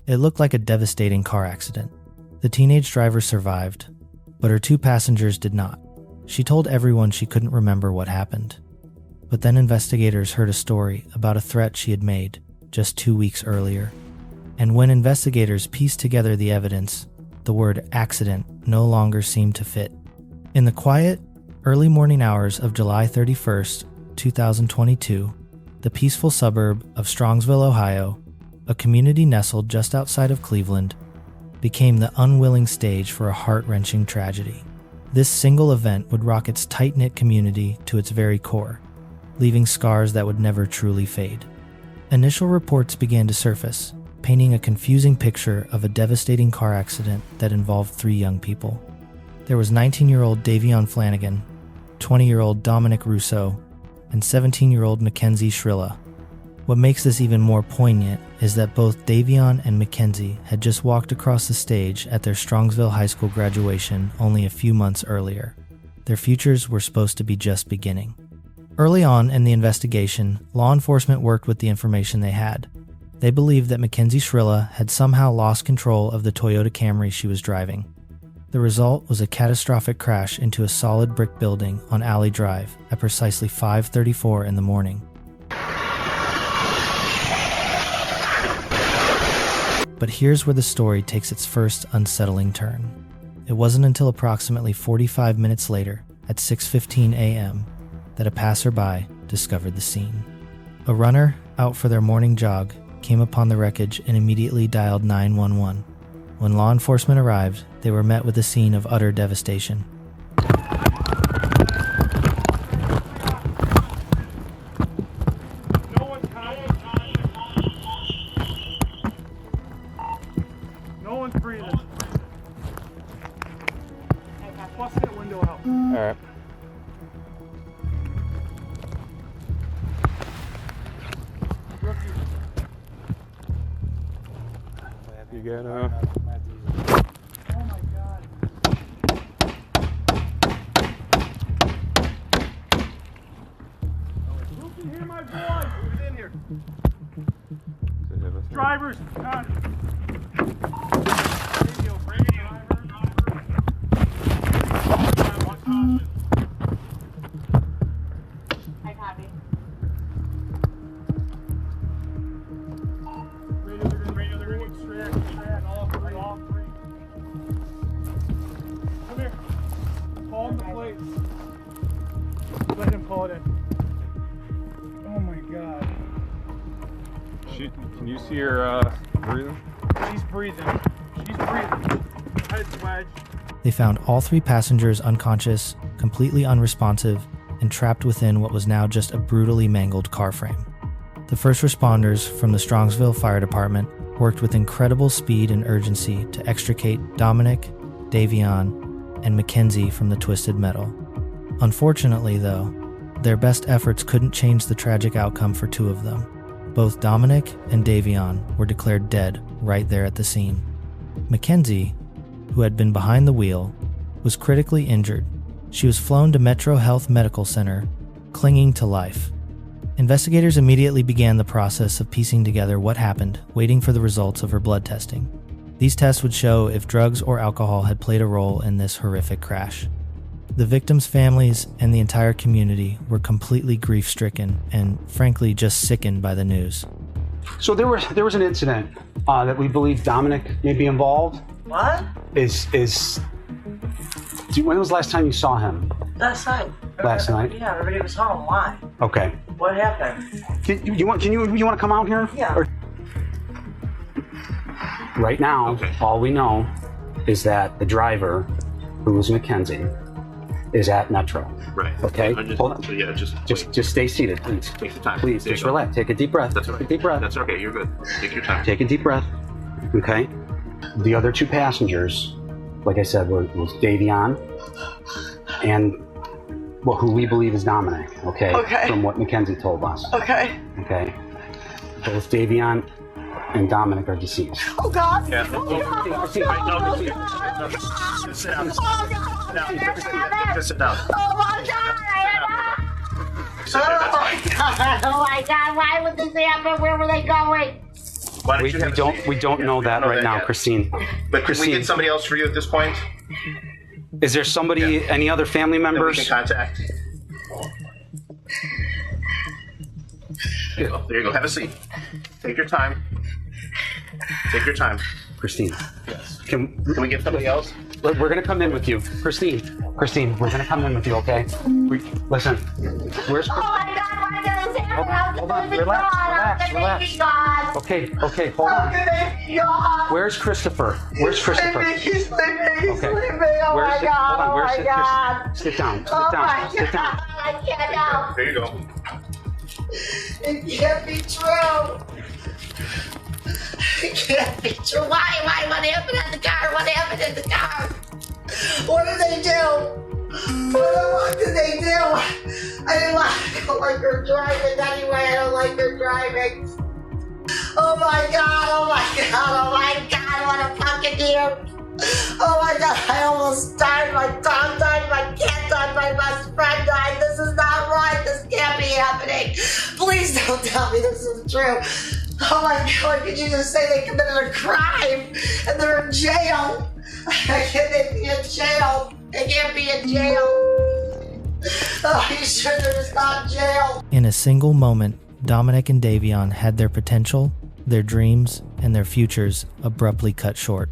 It looked like a devastating car accident. The teenage driver survived, but her 2 passengers did not. She told everyone she couldn't remember what happened. But then investigators heard a story about a threat she had made just 2 weeks earlier. And when investigators pieced together the evidence, the word accident no longer seemed to fit. In the quiet, early morning hours of July 31st, 2022, the peaceful suburb of Strongsville, Ohio, a community nestled just outside of Cleveland, became the unwilling stage for a heart-wrenching tragedy. This single event would rock its tight-knit community to its very core, leaving scars that would never truly fade. Initial reports began to surface, painting a confusing picture of a devastating car accident that involved 3 young people. There was 19-year-old Davion Flanagan, 20-year-old Dominic Rousseau, and 17-year-old Mackenzie Shrilla. What makes this even more poignant is that both Davion and Mackenzie had just walked across the stage at their Strongsville High School graduation only a few months earlier. Their futures were supposed to be just beginning. Early on in the investigation, law enforcement worked with the information they had. They believed that Mackenzie Shrilla had somehow lost control of the Toyota Camry she was driving. The result was a catastrophic crash into a solid brick building on Alley Drive at precisely 5:34 in the morning. But here's where the story takes its first unsettling turn. It wasn't until approximately 45 minutes later, at 6:15 a.m., that a passerby discovered the scene. A runner, out for their morning jog, came upon the wreckage and immediately dialed 911. When law enforcement arrived, they were met with a scene of utter devastation. No one's breathing. Bust that window out. All right. You got Oh my God. You can hear my voice. Who's in here? Drivers. I copy. All three. Come here. Call him the plate. Let him call it in. Oh my God. Can you see her breathing? She's breathing. She's breathing. Head's wedged. They found all 3 passengers unconscious, completely unresponsive, and trapped within what was now just a brutally mangled car frame. The first responders from the Strongsville Fire Department worked with incredible speed and urgency to extricate Dominic, Davion, and Mackenzie from the twisted metal. Unfortunately, though, their best efforts couldn't change the tragic outcome for 2 of them. Both Dominic and Davion were declared dead right there at the scene. Mackenzie, who had been behind the wheel, was critically injured. She was flown to Metro Health Medical Center, clinging to life. Investigators immediately began the process of piecing together what happened, waiting for the results of her blood testing. These tests would show if drugs or alcohol had played a role in this horrific crash. The victims' families and the entire community were completely grief-stricken and, frankly, just sickened by the news. So there was an incident that we believe Dominic may be involved. What? When was the last time you saw him? Last night. Last night? Yeah, everybody was home. Why? Okay. What happened? Can you want to come out here? Yeah. Right now, Okay. all we know is that the driver, who was Mackenzie, is at Metro. Right. Okay. Hold on. So yeah, Just stay seated, please. take the time. Please, There just you go. relax. Take a deep breath. That's Take okay. a deep breath. That's okay. You're good. Take your time. Take a deep breath. Okay. The other 2 passengers, like I said, was Davion and who we believe is Dominic. Okay. Okay. From what Mackenzie told us. Okay. Okay. Both Davion and Dominic are deceased. Oh God. Yeah. Oh God. Oh God. Just sit down. Oh God. Just sit down. Oh my God! Sit there, that's fine. Oh my God! Why would this happen? Where were they going? Why don't you have a seat? We don't know that right now, yet. Christine. But can we get somebody else for you at this point? Is there somebody, any other family That we members? can contact? There you go. Have a seat. Take your time. Take your time. Christine, Yes. can we get somebody else? we're going to come in with you. Christine, we're going to come in with you, okay? Listen, where's Oh my God, why did this happen? Hold on, relax. Okay, hold on. Where's Christopher? He's sleeping. Okay. Oh Where's my the- God. hold on, Oh where's my the- God. just sit down. Oh my Sit down. I can't now. There you go. It can't be true. It can't be true. Why? What happened in the car? What happened in the car? What did they do? What did they do? I don't like her driving anyway. I don't like her driving. Oh my God, oh my God, oh my God, what a fucking deer. Oh my God, I almost died. My dog died, my cat died, my best friend died. This is not right. This can't be happening. Please don't tell me this is true. Oh my God, could you just say they committed a crime and they're in jail? Can they be in jail? They can't be in jail. Oh, you sure they're just not in jail? In a single moment, Dominic and Davion had their potential, their dreams, and their futures abruptly cut short.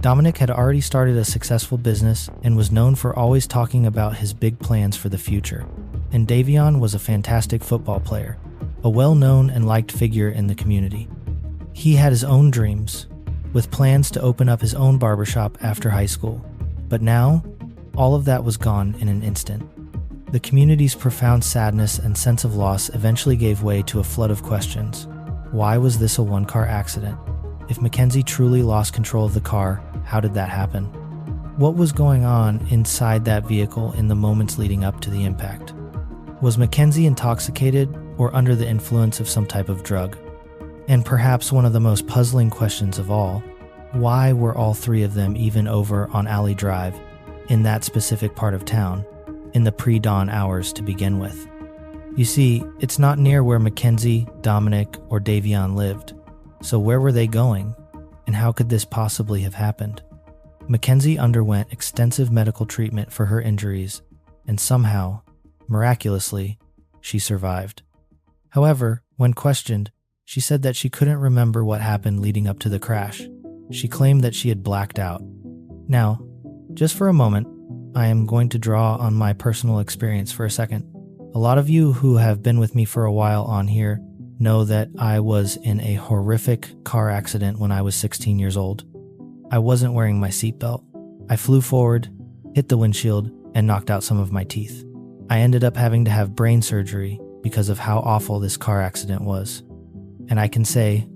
Dominic had already started a successful business and was known for always talking about his big plans for the future. And Davion was a fantastic football player, a well-known and liked figure in the community. He had his own dreams, with plans to open up his own barbershop after high school. But now, all of that was gone in an instant. The community's profound sadness and sense of loss eventually gave way to a flood of questions. Why was this a one-car accident? If Mackenzie truly lost control of the car, how did that happen? What was going on inside that vehicle in the moments leading up to the impact? Was Mackenzie intoxicated or under the influence of some type of drug? And perhaps one of the most puzzling questions of all, why were all three of them even over on Alley Drive, in that specific part of town, in the pre-dawn hours to begin with? You see, it's not near where Mackenzie, Dominic, or Davion lived. So where were they going, and how could this possibly have happened? Mackenzie underwent extensive medical treatment for her injuries, and somehow, miraculously, she survived. However, when questioned, she said that she couldn't remember what happened leading up to the crash. She claimed that she had blacked out. Now, just for a moment, I am going to draw on my personal experience for a second. A lot of you who have been with me for a while on here know that I was in a horrific car accident when I was 16 years old. I wasn't wearing my seatbelt. I flew forward, hit the windshield, and knocked out some of my teeth. I ended up having to have brain surgery because of how awful this car accident was. And I can say,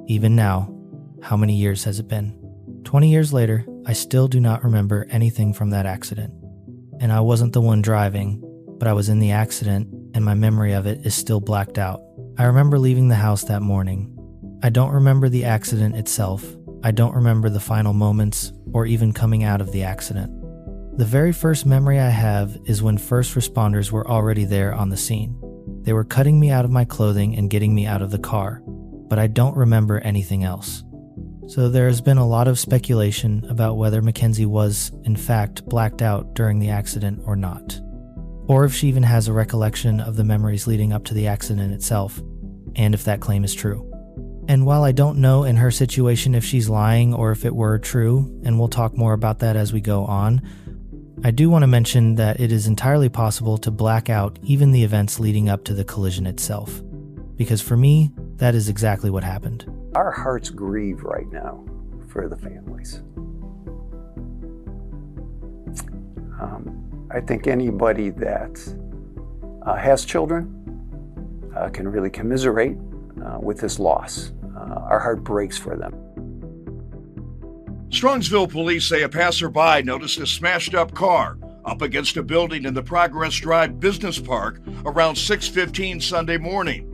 even now, how many years has it been? 20 years later, I still do not remember anything from that accident. And I wasn't the one driving, but I was in the accident, and my memory of it is still blacked out. I remember leaving the house that morning. I don't remember the accident itself. I don't remember the final moments or even coming out of the accident. The very first memory I have is when first responders were already there on the scene. They were cutting me out of my clothing and getting me out of the car, but I don't remember anything else. So there has been a lot of speculation about whether Mackenzie was, in fact, blacked out during the accident or not, or if she even has a recollection of the memories leading up to the accident itself, and if that claim is true. And while I don't know in her situation if she's lying or if it were true, and we'll talk more about that as we go on, I do want to mention that it is entirely possible to black out even the events leading up to the collision itself. Because for me, that is exactly what happened. Our hearts grieve right now for the families. I think anybody that has children can really commiserate with this loss. Our heart breaks for them. Strongsville police say a passerby noticed a smashed-up car up against a building in the Progress Drive Business Park around 6:15 Sunday morning.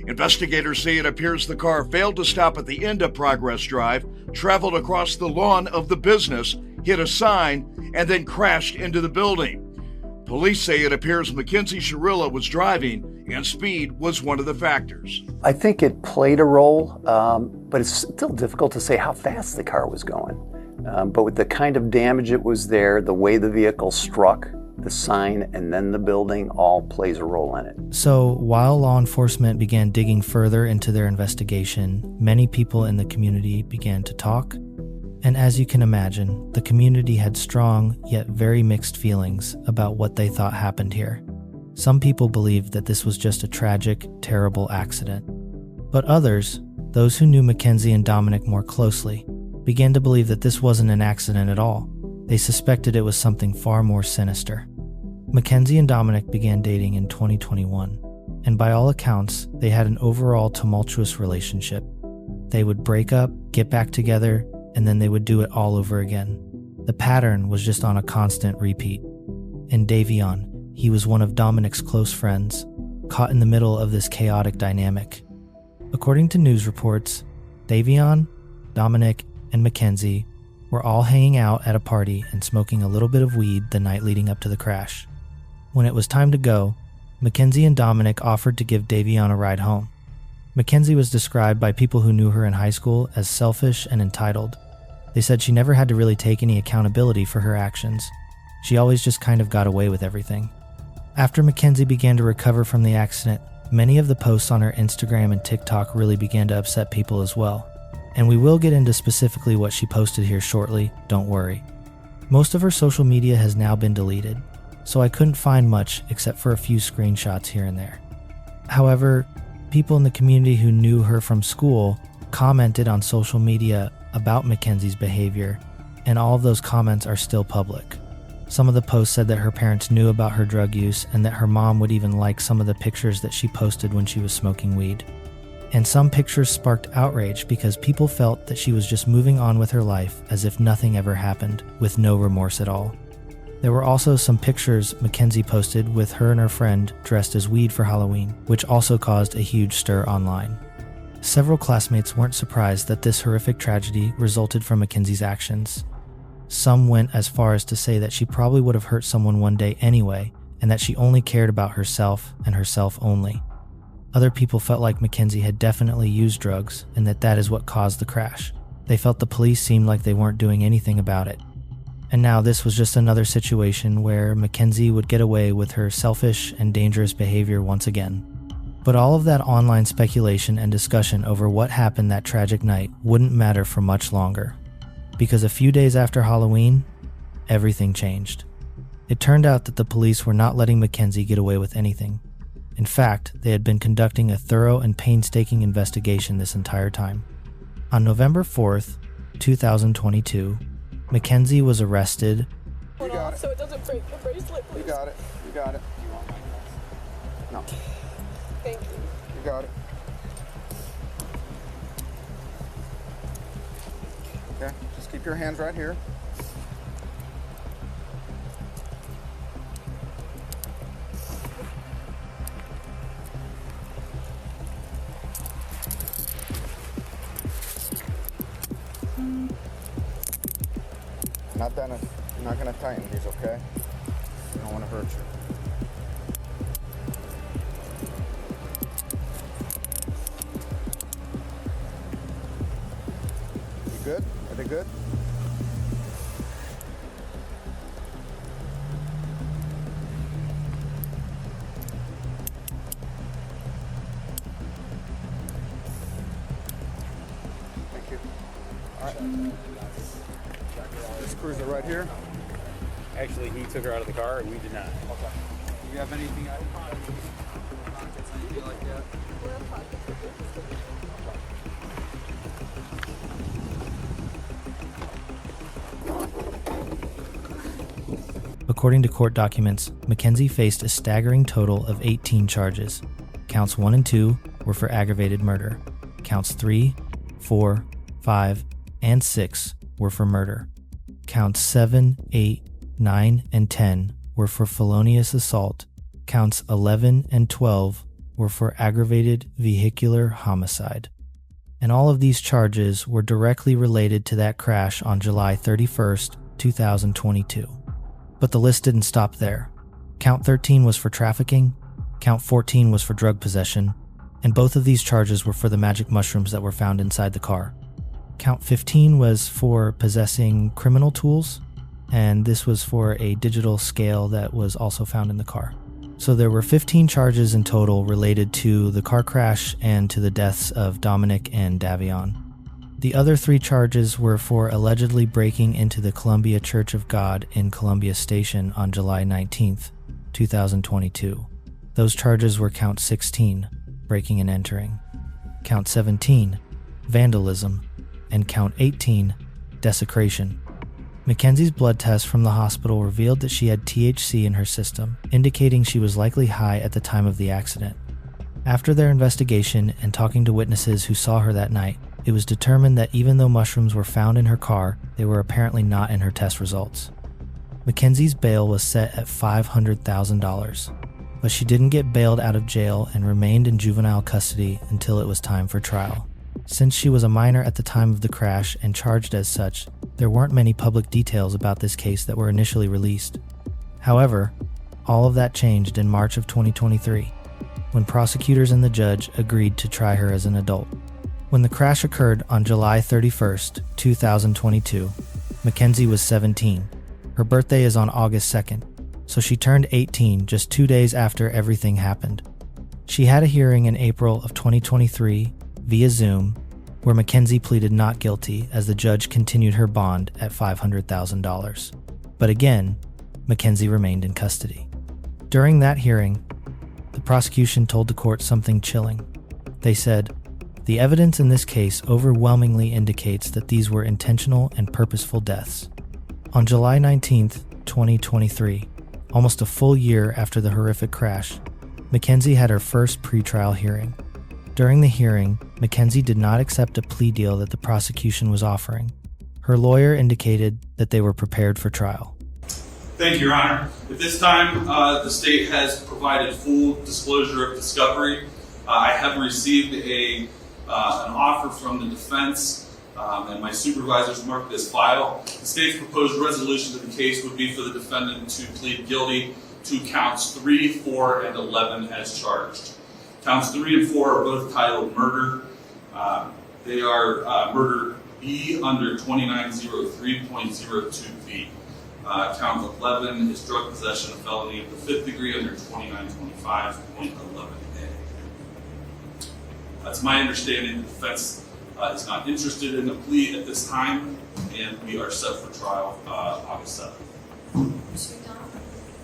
Investigators say it appears the car failed to stop at the end of Progress Drive, traveled across the lawn of the business, hit a sign, and then crashed into the building. Police say it appears Mackenzie Shirilla was driving and speed was one of the factors. I think it played a role, but it's still difficult to say how fast the car was going. But with the kind of damage it was there, the way the vehicle struck the sign and then the building all plays a role in it. So while law enforcement began digging further into their investigation, many people in the community began to talk. And as you can imagine, the community had strong yet very mixed feelings about what they thought happened here. Some people believed that this was just a tragic, terrible accident. But others, those who knew Mackenzie and Dominic more closely, began to believe that this wasn't an accident at all. They suspected it was something far more sinister. Mackenzie and Dominic began dating in 2021, and by all accounts, they had an overall tumultuous relationship. They would break up, get back together, and then they would do it all over again. The pattern was just on a constant repeat. And Davion, he was one of Dominic's close friends, caught in the middle of this chaotic dynamic. According to news reports, Davion, Dominic, and Mackenzie were all hanging out at a party and smoking a little bit of weed the night leading up to the crash. When it was time to go, Mackenzie and Dominic offered to give Davion a ride home. Mackenzie was described by people who knew her in high school as selfish and entitled. They said she never had to really take any accountability for her actions. She always just kind of got away with everything. After Mackenzie began to recover from the accident, many of the posts on her Instagram and TikTok really began to upset people as well. And we will get into specifically what she posted here shortly, don't worry. Most of her social media has now been deleted, so I couldn't find much except for a few screenshots here and there. However, people in the community who knew her from school commented on social media about Mackenzie's behavior, and all of those comments are still public. Some of the posts said that her parents knew about her drug use and that her mom would even like some of the pictures that she posted when she was smoking weed. And some pictures sparked outrage because people felt that she was just moving on with her life as if nothing ever happened, with no remorse at all. There were also some pictures Mackenzie posted with her and her friend dressed as weed for Halloween, which also caused a huge stir online. Several classmates weren't surprised that this horrific tragedy resulted from Mackenzie's actions. Some went as far as to say that she probably would have hurt someone one day anyway, and that she only cared about herself and herself only. Other people felt like Mackenzie had definitely used drugs and that is what caused the crash. They felt the police seemed like they weren't doing anything about it. And now this was just another situation where Mackenzie would get away with her selfish and dangerous behavior once again. But all of that online speculation and discussion over what happened that tragic night wouldn't matter for much longer. Because a few days after Halloween, everything changed. It turned out that the police were not letting Mackenzie get away with anything. In fact, they had been conducting a thorough and painstaking investigation this entire time. On November 4th, 2022, Mackenzie was arrested. You got it. So it doesn't break the bracelet, please. You got it. You got it. No. Thank you. You got it. Okay, just keep your hands right here. You're not gonna tighten these, okay? I don't want to hurt you. You good? Are they good? Thank you. All right. This screws are right here. Actually, he took her out of the car and we did not. Okay. Do you have anything I like that? According to court documents, Mackenzie faced a staggering total of 18 charges. Counts 1 and 2 were for aggravated murder. Counts 3, 4, 5, and 6 were for murder. Counts 7, 8, 9, and 10 were for felonious assault. Counts 11 and 12 were for aggravated vehicular homicide. And all of these charges were directly related to that crash on July 31st, 2022. But the list didn't stop there. Count 13 was for trafficking, Count 14 was for drug possession, and both of these charges were for the magic mushrooms that were found inside the car. Count 15 was for possessing criminal tools, and this was for a digital scale that was also found in the car. So there were 15 charges in total related to the car crash and to the deaths of Dominic and Davion. The other 3 charges were for allegedly breaking into the Columbia Church of God in Columbia Station on July 19th, 2022. Those charges were count 16, breaking and entering, count 17, vandalism, and count 18, desecration. Mackenzie's blood test from the hospital revealed that she had THC in her system, indicating she was likely high at the time of the accident. After their investigation and talking to witnesses who saw her that night, it was determined that even though mushrooms were found in her car, they were apparently not in her test results. Mackenzie's bail was set at $500,000, but she didn't get bailed out of jail and remained in juvenile custody until it was time for trial. Since she was a minor at the time of the crash and charged as such, there weren't many public details about this case that were initially released. However, all of that changed in March of 2023, when prosecutors and the judge agreed to try her as an adult. When the crash occurred on July 31st, 2022, Mackenzie was 17. Her birthday is on August 2nd, so she turned 18 just 2 days after everything happened. She had a hearing in April of 2023 via Zoom, where Mackenzie pleaded not guilty as the judge continued her bond at $500,000. But again, Mackenzie remained in custody. During that hearing, the prosecution told the court something chilling. They said, "The evidence in this case overwhelmingly indicates that these were intentional and purposeful deaths." On July 19th, 2023, almost a full year after the horrific crash, Mackenzie had her first pretrial hearing. During the hearing, Mackenzie did not accept a plea deal that the prosecution was offering. Her lawyer indicated that they were prepared for trial. Thank you, Your Honor. At this time, the state has provided full disclosure of discovery. I have received an offer from the defense, and my supervisors marked this file. The state's proposed resolution to the case would be for the defendant to plead guilty to counts 3, 4, and 11 as charged. Counts 3 and 4 are both titled murder. They are murder B under 2903.02B. Count 11 is drug possession of felony of the 5th degree under 2925.11A. It's my understanding the defense is not interested in a plea at this time, and we are set for trial August 7th.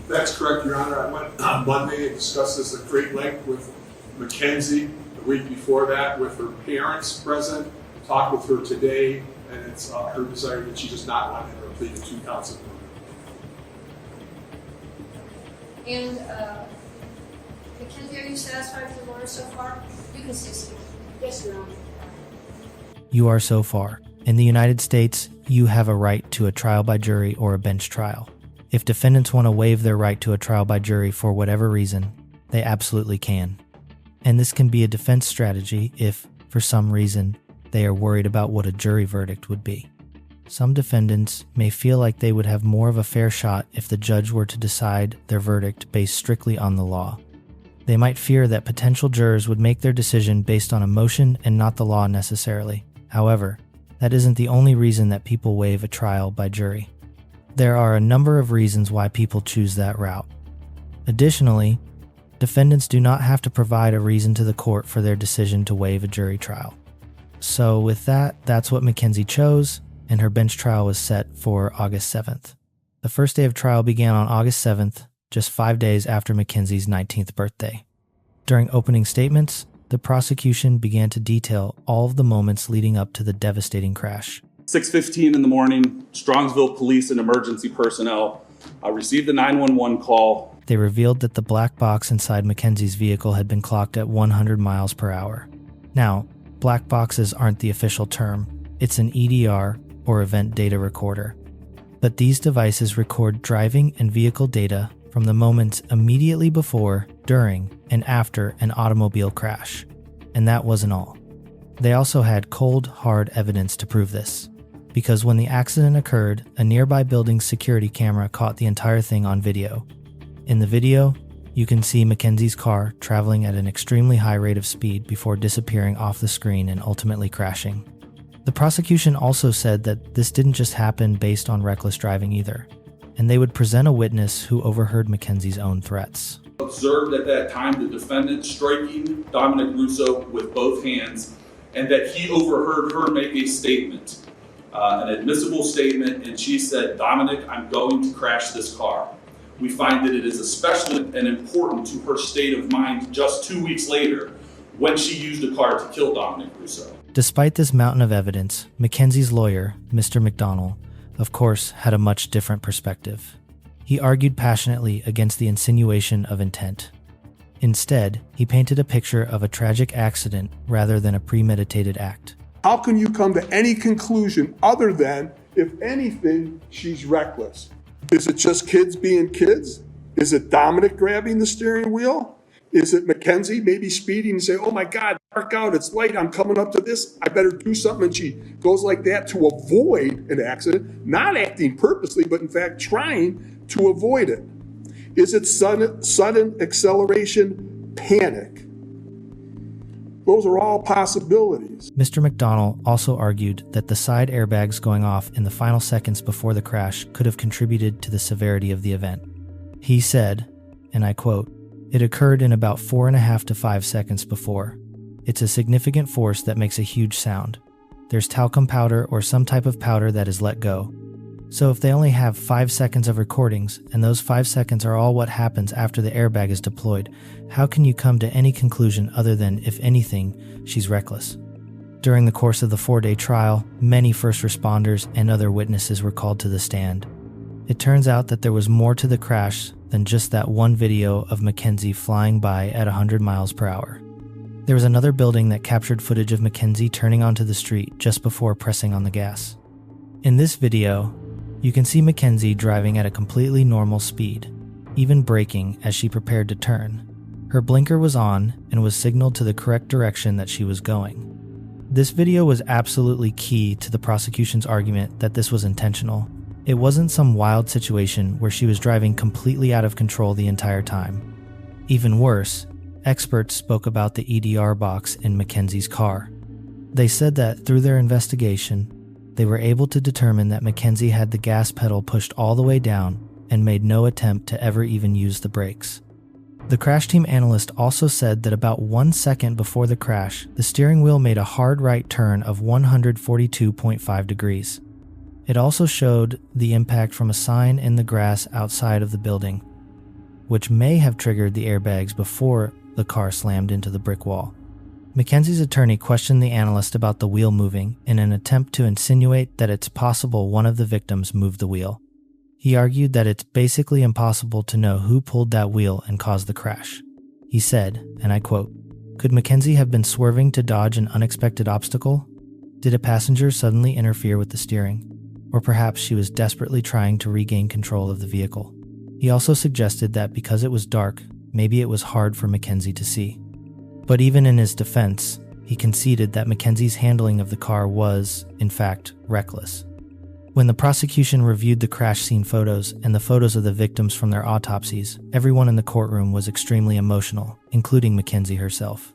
That's correct, Your Honor. I went on Monday and discussed this at great length with Mackenzie. The week before that with her parents present, talked with her today, and it's her desire that she does not want to enter a plea to 2 counts of murder. And Mackenzie, are you satisfied with the lawyer so far? You can say yes, Your Honor. You are so far. In the United States, you have a right to a trial by jury or a bench trial. If defendants want to waive their right to a trial by jury for whatever reason, they absolutely can. And this can be a defense strategy if, for some reason, they are worried about what a jury verdict would be. Some defendants may feel like they would have more of a fair shot if the judge were to decide their verdict based strictly on the law. They might fear that potential jurors would make their decision based on emotion and not the law necessarily. However, that isn't the only reason that people waive a trial by jury. There are a number of reasons why people choose that route. Additionally, defendants do not have to provide a reason to the court for their decision to waive a jury trial. So with that, that's what Mackenzie chose, and her bench trial was set for August 7th. The first day of trial began on August 7th, just 5 days after Mackenzie's 19th birthday. During opening statements, the prosecution began to detail all of the moments leading up to the devastating crash. 6:15 in the morning, Strongsville police and emergency personnel received a 911 call. They revealed that the black box inside Mackenzie's vehicle had been clocked at 100 miles per hour. Now, black boxes aren't the official term. It's an EDR, or event data recorder. But these devices record driving and vehicle data from the moments immediately before, during, and after an automobile crash. And that wasn't all. They also had cold, hard evidence to prove this. Because when the accident occurred, a nearby building's security camera caught the entire thing on video. In the video, You can see Mackenzie's car traveling at an extremely high rate of speed before disappearing off the screen and ultimately crashing. The prosecution also said that this didn't just happen based on reckless driving either, and they would present a witness who overheard Mackenzie's own threats. Observed at that time the defendant striking Dominic Russo with both hands, and that he overheard her make a statement, an admissible statement, and she said, "Dominic, I'm going to crash this car." We find that it is especially and important to her state of mind just 2 weeks later when she used a car to kill Dominic Russo. Despite this mountain of evidence, Mackenzie's lawyer, Mr. McDonald, of course, had a much different perspective. He argued passionately against the insinuation of intent. Instead, he painted a picture of a tragic accident rather than a premeditated act. How can you come to any conclusion other than, if anything, she's reckless? Is it just kids being kids? Is it Dominic grabbing the steering wheel? Is it Mackenzie maybe speeding and saying, "Oh my God, dark out, it's late, I'm coming up to this, I better do something," and she goes like that to avoid an accident, not acting purposely, but in fact trying to avoid it? Is it sudden acceleration, panic? Those are all possibilities. Mr. McDonald also argued that the side airbags going off in the final seconds before the crash could have contributed to the severity of the event. He said, and I quote, "It occurred in about 4.5 to 5 seconds before. It's a significant force that makes a huge sound. There's talcum powder or some type of powder that is let go. So if they only have 5 seconds of recordings, and those 5 seconds are all what happens after the airbag is deployed, how can you come to any conclusion other than, if anything, she's reckless?" During the course of the 4-day trial, many first responders and other witnesses were called to the stand. It turns out that there was more to the crash than just that one video of Mackenzie flying by at 100 miles per hour. There was another building that captured footage of Mackenzie turning onto the street just before pressing on the gas. In this video, you can see Mackenzie driving at a completely normal speed, even braking as she prepared to turn. Her blinker was on and was signaled to the correct direction that she was going. This video was absolutely key to the prosecution's argument that this was intentional. It wasn't some wild situation where she was driving completely out of control the entire time. Even worse, experts spoke about the EDR box in Mackenzie's car. They said that through their investigation, they were able to determine that Mackenzie had the gas pedal pushed all the way down and made no attempt to ever even use the brakes. The crash team analyst also said that about 1 second before the crash, the steering wheel made a hard right turn of 142.5 degrees. It also showed the impact from a sign in the grass outside of the building, which may have triggered the airbags before the car slammed into the brick wall. Mackenzie's attorney questioned the analyst about the wheel moving in an attempt to insinuate that it's possible one of the victims moved the wheel. He argued that it's basically impossible to know who pulled that wheel and caused the crash. He said, and I quote, "Could Mackenzie have been swerving to dodge an unexpected obstacle? Did a passenger suddenly interfere with the steering? Or perhaps she was desperately trying to regain control of the vehicle." He also suggested that because it was dark, maybe it was hard for Mackenzie to see. But even in his defense, he conceded that Mackenzie's handling of the car was, in fact, reckless. When the prosecution reviewed the crash scene photos and the photos of the victims from their autopsies, everyone in the courtroom was extremely emotional, including Mackenzie herself.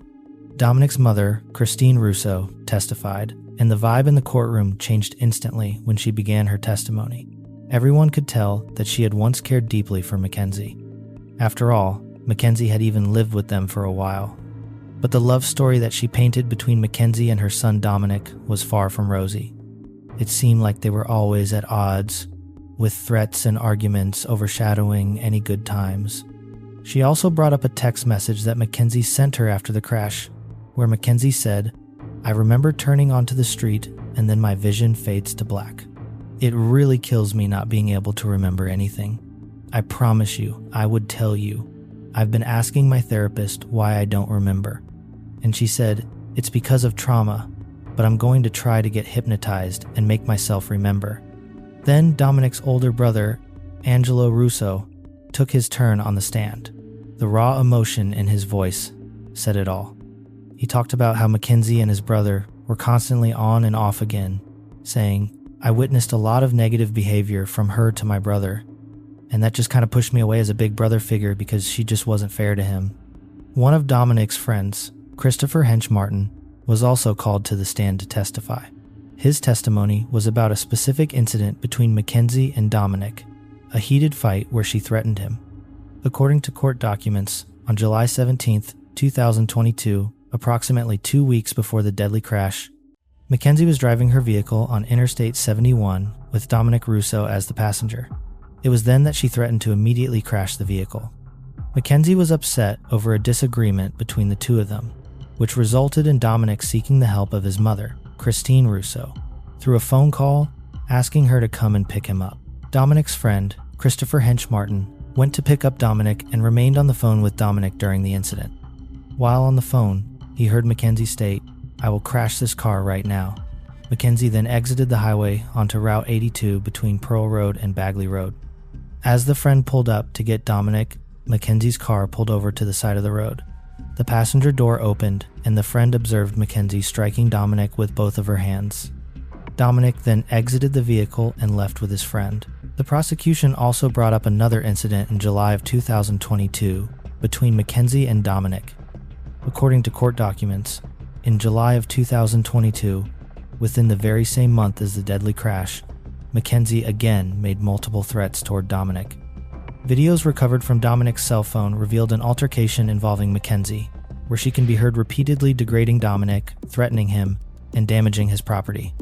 Dominic's mother, Christine Russo, testified, and the vibe in the courtroom changed instantly when she began her testimony. Everyone could tell that she had once cared deeply for Mackenzie. After all, Mackenzie had even lived with them for a while. But the love story that she painted between Mackenzie and her son Dominic was far from rosy. It seemed like they were always at odds, with threats and arguments overshadowing any good times. She also brought up a text message that Mackenzie sent her after the crash, where Mackenzie said, "I remember turning onto the street and then my vision fades to black. It really kills me not being able to remember anything. I promise you, I would tell you. I've been asking my therapist why I don't remember. And she said, it's because of trauma, but I'm going to try to get hypnotized and make myself remember." Then Dominic's older brother, Angelo Russo, took his turn on the stand. The raw emotion in his voice said it all. He talked about how Mackenzie and his brother were constantly on and off again, saying, "I witnessed a lot of negative behavior from her to my brother, and that just kind of pushed me away as a big brother figure because she just wasn't fair to him. One of Dominic's friends, Christopher Hench Martin, was also called to the stand to testify. His testimony was about a specific incident between Mackenzie and Dominic, a heated fight where she threatened him. According to court documents, on July 17, 2022, approximately 2 weeks before the deadly crash, Mackenzie was driving her vehicle on Interstate 71 with Dominic Russo as the passenger. It was then that she threatened to immediately crash the vehicle. Mackenzie was upset over a disagreement between the two of them, which resulted in Dominic seeking the help of his mother, Christine Russo, through a phone call asking her to come and pick him up. Dominic's friend, Christopher Hench Martin, went to pick up Dominic and remained on the phone with Dominic during the incident. While on the phone, he heard Mackenzie state, "I will crash this car right now." Mackenzie then exited the highway onto Route 82 between Pearl Road and Bagley Road. As the friend pulled up to get Dominic, Mackenzie's car pulled over to the side of the road. The passenger door opened, and the friend observed Mackenzie striking Dominic with both of her hands. Dominic then exited the vehicle and left with his friend. The prosecution also brought up another incident in July of 2022 between Mackenzie and Dominic. According to court documents, in July of 2022, within the very same month as the deadly crash, Mackenzie again made multiple threats toward Dominic. Videos recovered from Dominic's cell phone revealed an altercation involving Mackenzie, where she can be heard repeatedly degrading Dominic, threatening him, and damaging his property.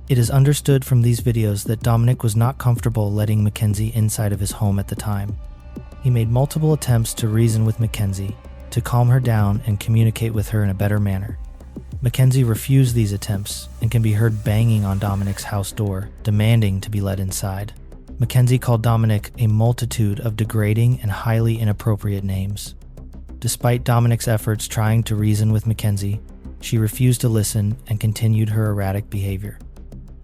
It is understood from these videos that Dominic was not comfortable letting Mackenzie inside of his home at the time. He made multiple attempts to reason with Mackenzie, to calm her down and communicate with her in a better manner. Mackenzie refused these attempts and can be heard banging on Dominic's house door, demanding to be let inside. Mackenzie called Dominic a multitude of degrading and highly inappropriate names. Despite Dominic's efforts trying to reason with Mackenzie, she refused to listen and continued her erratic behavior.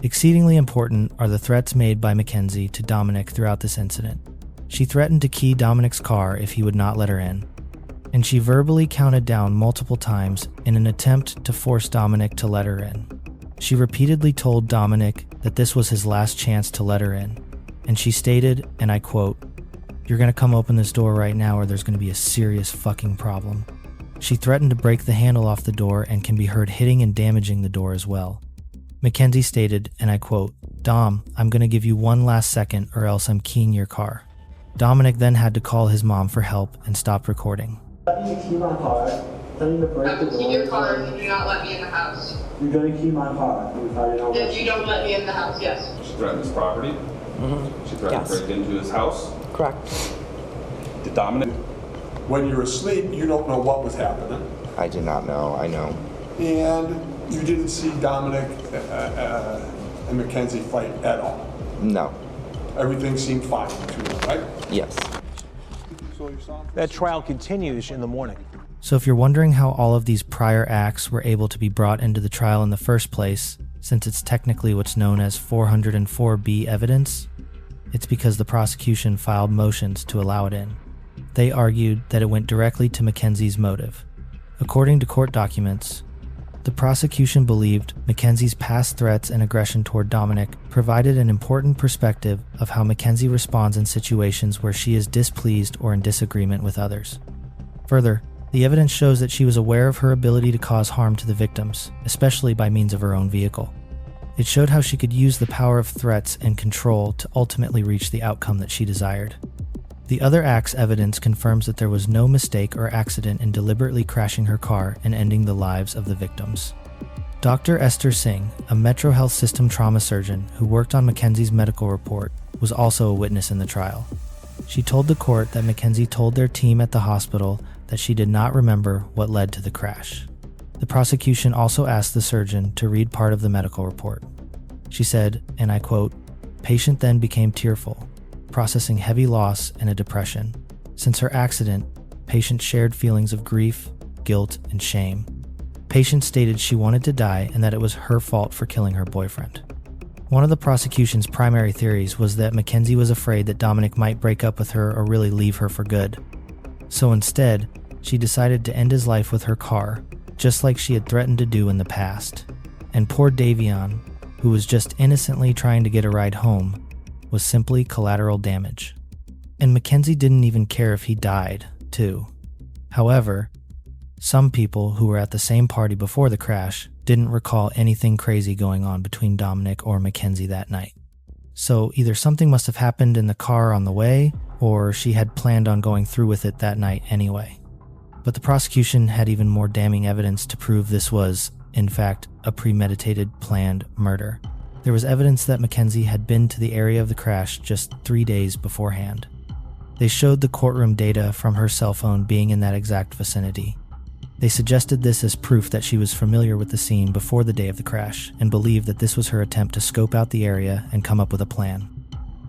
Exceedingly important are the threats made by Mackenzie to Dominic throughout this incident. She threatened to key Dominic's car if he would not let her in, and she verbally counted down multiple times in an attempt to force Dominic to let her in. She repeatedly told Dominic that this was his last chance to let her in, and she stated, and I quote, "You're gonna come open this door right now or there's gonna be a serious fucking problem." She threatened to break the handle off the door and can be heard hitting and damaging the door as well. Mackenzie stated, and I quote, "Dom, I'm gonna give you one last second or else I'm keying your car." Dominic then had to call his mom for help and stopped recording. Let me key my car. Tell me to break the door. Key your car and you do not let me in the house. You're going to key my car If you don't let me in the house, yes. She threatened his property. Mm-hmm. She threatened to break into his house. Correct. Did Dominic? When you're asleep, you don't know what was happening. I did not know. I know. And you didn't see Dominic and Mackenzie fight at all? No. Everything seemed fine between them, right? Yes. That trial continues in the morning. So if you're wondering how all of these prior acts were able to be brought into the trial in the first place, since it's technically what's known as 404B evidence, it's because the prosecution filed motions to allow it in. They argued that it went directly to Mackenzie's motive. According to court documents, the prosecution believed Mackenzie's past threats and aggression toward Dominic provided an important perspective of how Mackenzie responds in situations where she is displeased or in disagreement with others. Further, the evidence shows that she was aware of her ability to cause harm to the victims, especially by means of her own vehicle. It showed how she could use the power of threats and control to ultimately reach the outcome that she desired. The other act's evidence confirms that there was no mistake or accident in deliberately crashing her car and ending the lives of the victims. Dr. Esther Singh, a Metro Health System trauma surgeon who worked on Mackenzie's medical report, was also a witness in the trial. She told the court that Mackenzie told their team at the hospital that she did not remember what led to the crash. The prosecution also asked the surgeon to read part of the medical report. She said, and I quote, "Patient then became tearful, processing heavy loss and a depression. Since her accident, patient shared feelings of grief, guilt, and shame. Patient stated she wanted to die and that it was her fault for killing her boyfriend." One of the prosecution's primary theories was that Mackenzie was afraid that Dominic might break up with her or really leave her for good. So instead, she decided to end his life with her car, just like she had threatened to do in the past. And poor Davion, who was just innocently trying to get a ride home, was simply collateral damage. And Mackenzie didn't even care if he died, too. However, some people who were at the same party before the crash didn't recall anything crazy going on between Dominic or Mackenzie that night. So either something must have happened in the car on the way, or she had planned on going through with it that night anyway. But the prosecution had even more damning evidence to prove this was, in fact, a premeditated, planned murder. There was evidence that Mackenzie had been to the area of the crash just 3 days beforehand. They showed the courtroom data from her cell phone being in that exact vicinity. They suggested this as proof that she was familiar with the scene before the day of the crash and believed that this was her attempt to scope out the area and come up with a plan.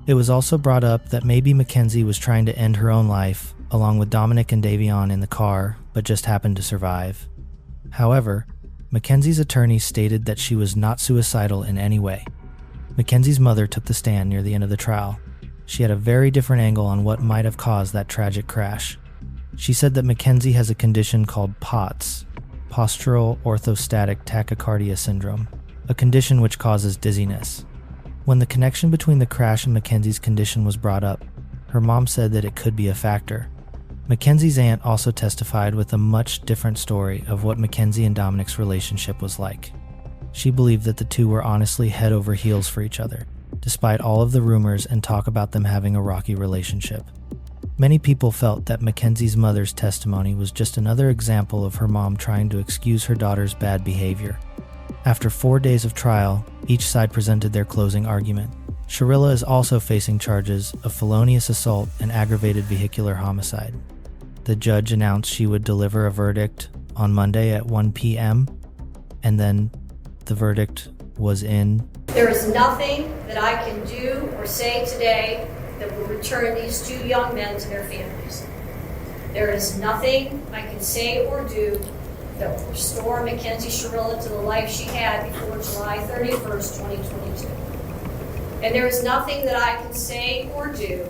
It was also brought up that maybe Mackenzie was trying to end her own life, along with Dominic and Davion in the car, but just happened to survive. However, Mackenzie's attorney stated that she was not suicidal in any way. Mackenzie's mother took the stand near the end of the trial. She had a very different angle on what might have caused that tragic crash. She said that Mackenzie has a condition called POTS, postural orthostatic tachycardia syndrome, a condition which causes dizziness. When the connection between the crash and Mackenzie's condition was brought up, her mom said that it could be a factor. Mackenzie's aunt also testified with a much different story of what Mackenzie and Dominic's relationship was like. She believed that the two were honestly head over heels for each other, despite all of the rumors and talk about them having a rocky relationship. Many people felt that Mackenzie's mother's testimony was just another example of her mom trying to excuse her daughter's bad behavior. After 4 days of trial, each side presented their closing argument. Sharilla is also facing charges of felonious assault and aggravated vehicular homicide. The judge announced she would deliver a verdict on Monday at 1 p.m., and then the verdict was in. There is nothing that I can do or say today that will return these two young men to their families. There is nothing I can say or do that will restore Mackenzie Sharilla to the life she had before July 31st, 2022. And there is nothing that I can say or do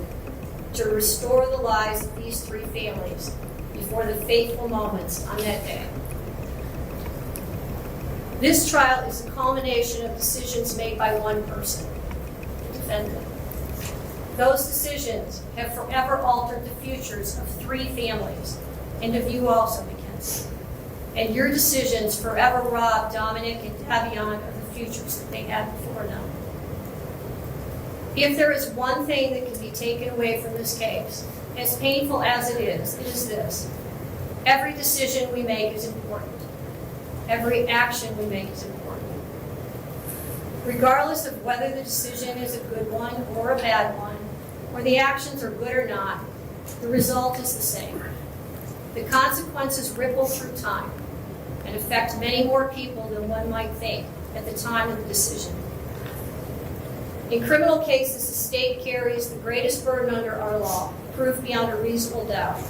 to restore the lives of these three families before the fateful moments on that day. This trial is a culmination of decisions made by one person, the defendant. Those decisions have forever altered the futures of three families, and of you also, Mackenzie. And your decisions forever robbed Dominic and Davion of the futures that they had before now. If there is one thing that can be taken away from this case, as painful as it is this. Every decision we make is important. Every action we make is important. Regardless of whether the decision is a good one or a bad one, or the actions are good or not, the result is the same. The consequences ripple through time and affect many more people than one might think at the time of the decision. In criminal cases, the state carries the greatest burden under our law, proof beyond a reasonable doubt.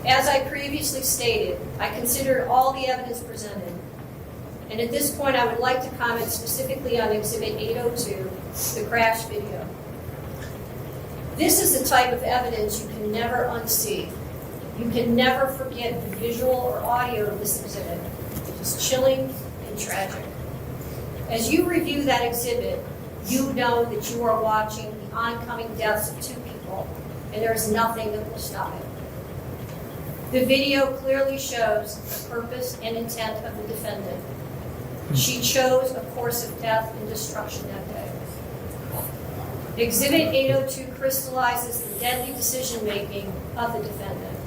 As I previously stated, I considered all the evidence presented. And at this point, I would like to comment specifically on Exhibit 802, the crash video. This is the type of evidence you can never unsee. You can never forget the visual or audio of this exhibit. It is chilling and tragic. As you review that exhibit, you know that you are watching the oncoming deaths of two people, and there is nothing that will stop it. The video clearly shows the purpose and intent of the defendant. She chose a course of death and destruction that day. Exhibit 802 crystallizes the deadly decision-making of the defendant.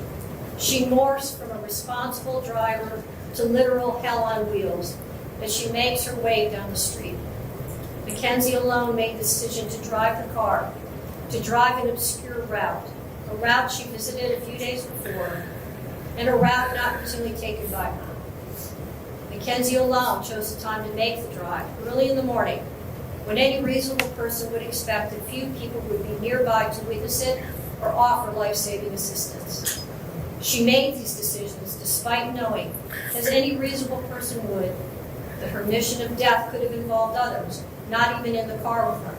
She morphs from a responsible driver to literal hell on wheels as she makes her way down the street. Mackenzie alone made the decision to drive the car, to drive an obscure route, a route she visited a few days before, and a route not routinely taken by her. Mackenzie alone chose the time to make the drive early in the morning, when any reasonable person would expect that few people would be nearby to witness it or offer life-saving assistance. She made these decisions despite knowing, as any reasonable person would, that her mission of death could have involved others, not even in the car with her,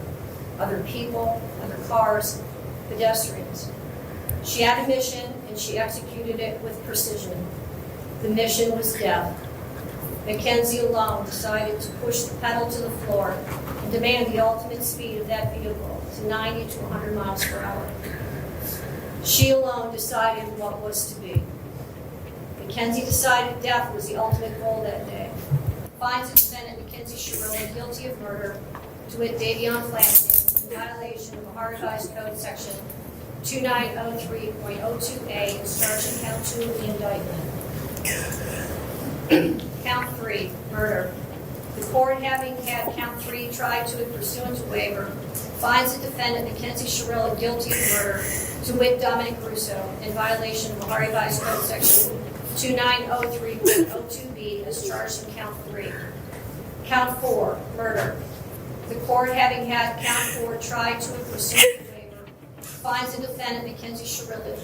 other people, other cars, pedestrians. She had a mission, and she executed it with precision. The mission was death. Mackenzie alone decided to push the pedal to the floor and demand the ultimate speed of that vehicle to 90 to 100 miles per hour. She alone decided what was to be. Mackenzie decided death was the ultimate goal that day. Finds the defendant, Mackenzie Sherilla, guilty of murder, to wit, Davion Flanagan, in violation of Ohio Revised Code Section 2903.02a, is charged in count 2 of the indictment. Count 3, murder. The court, having had count 3 tried to it pursuant to waiver, finds the defendant, Mackenzie Sherilla, guilty of murder, to wit, Dominic Russo, in violation of Ohio Revised Code Section 2903.02b, as charged in count 3. Count 4, murder. The court, having had count 4 tried to it pursuant to waiver, finds the defendant, Mackenzie Sherilla,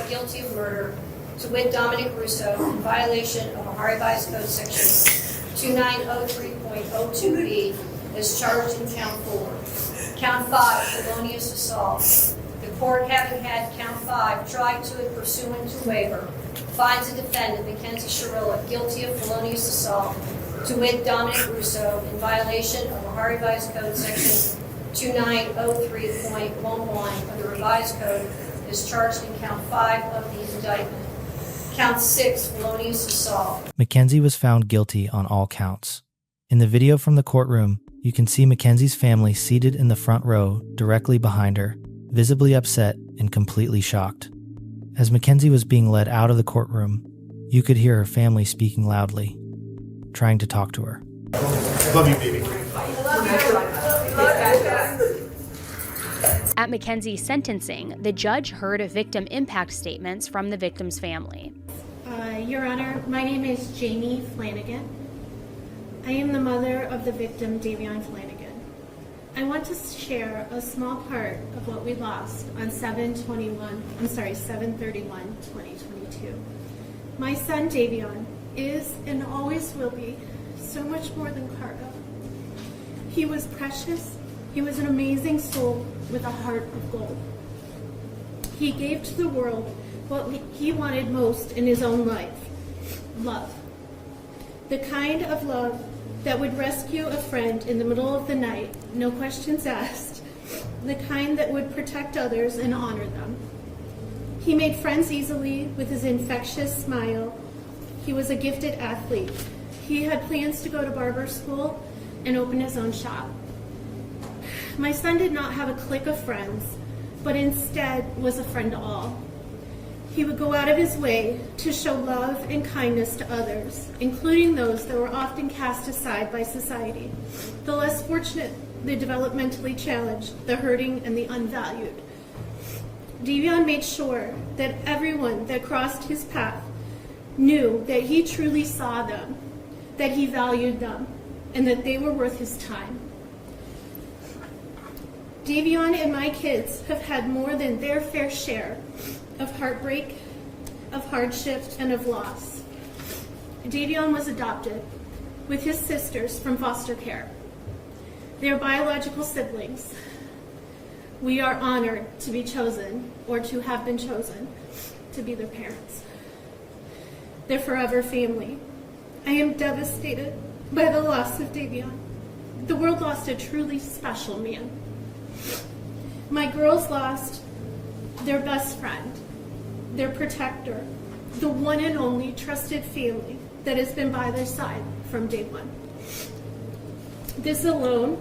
guilty of murder, to wit, Dominic Russo, in violation of Ohio Revised Code Section 2903.02b, as charged in count 4. Count 5, felonious assault. The court, having had count 5 tried to it pursuant to waiver, finds the defendant, Mackenzie Sherilla, guilty of felonious assault, to wit, Dominic Russo, in violation of Ohio Revised Code Section 2903.11 of the Revised Code, is charged in count 5 of the indictment. Count 6, felonious assault. Mackenzie was found guilty on all counts. In the video from the courtroom, you can see Mackenzie's family seated in the front row directly behind her, visibly upset and completely shocked. As Mackenzie was being led out of the courtroom, you could hear her family speaking loudly, trying to talk to her. Love you, baby. At Mackenzie's sentencing, the judge heard victim impact statements from the victim's family. Your Honor, my name is Jamie Flanagan. I am the mother of the victim, Davion Flanagan. I want to share a small part of what we lost on 7/31/2022. My son, Davion, is and always will be so much more than cargo. He was precious. He was an amazing soul with a heart of gold. He gave to the world what he wanted most in his own life: love. The kind of love that would rescue a friend in the middle of the night, no questions asked. The kind that would protect others and honor them. He made friends easily with his infectious smile. He was a gifted athlete. He had plans to go to barber school and open his own shop. My son did not have a clique of friends, but instead was a friend to all. He would go out of his way to show love and kindness to others, including those that were often cast aside by society, the less fortunate, the developmentally challenged, the hurting, and the unvalued. Davion made sure that everyone that crossed his path knew that he truly saw them, that he valued them, and that they were worth his time. Davion and my kids have had more than their fair share of heartbreak, of hardship, and of loss. Davion was adopted with his sisters from foster care. They are biological siblings. We are honored to be chosen, or to have been chosen, to be their parents. They're forever family. I am devastated by the loss of Davion. The world lost a truly special man. My girls lost their best friend, their protector, the one and only trusted family that has been by their side from day one. This alone,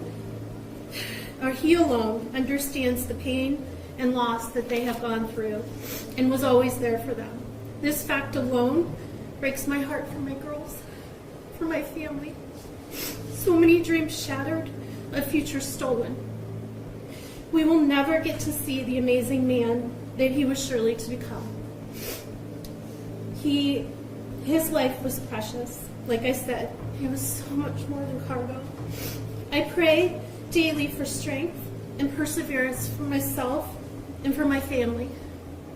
or he alone, understands the pain and loss that they have gone through and was always there for them. This fact alone breaks my heart for my girls, for my family. So many dreams shattered, a future stolen. We will never get to see the amazing man that he was surely to become. His life was precious. Like I said, he was so much more than cargo. I pray daily for strength and perseverance for myself and for my family.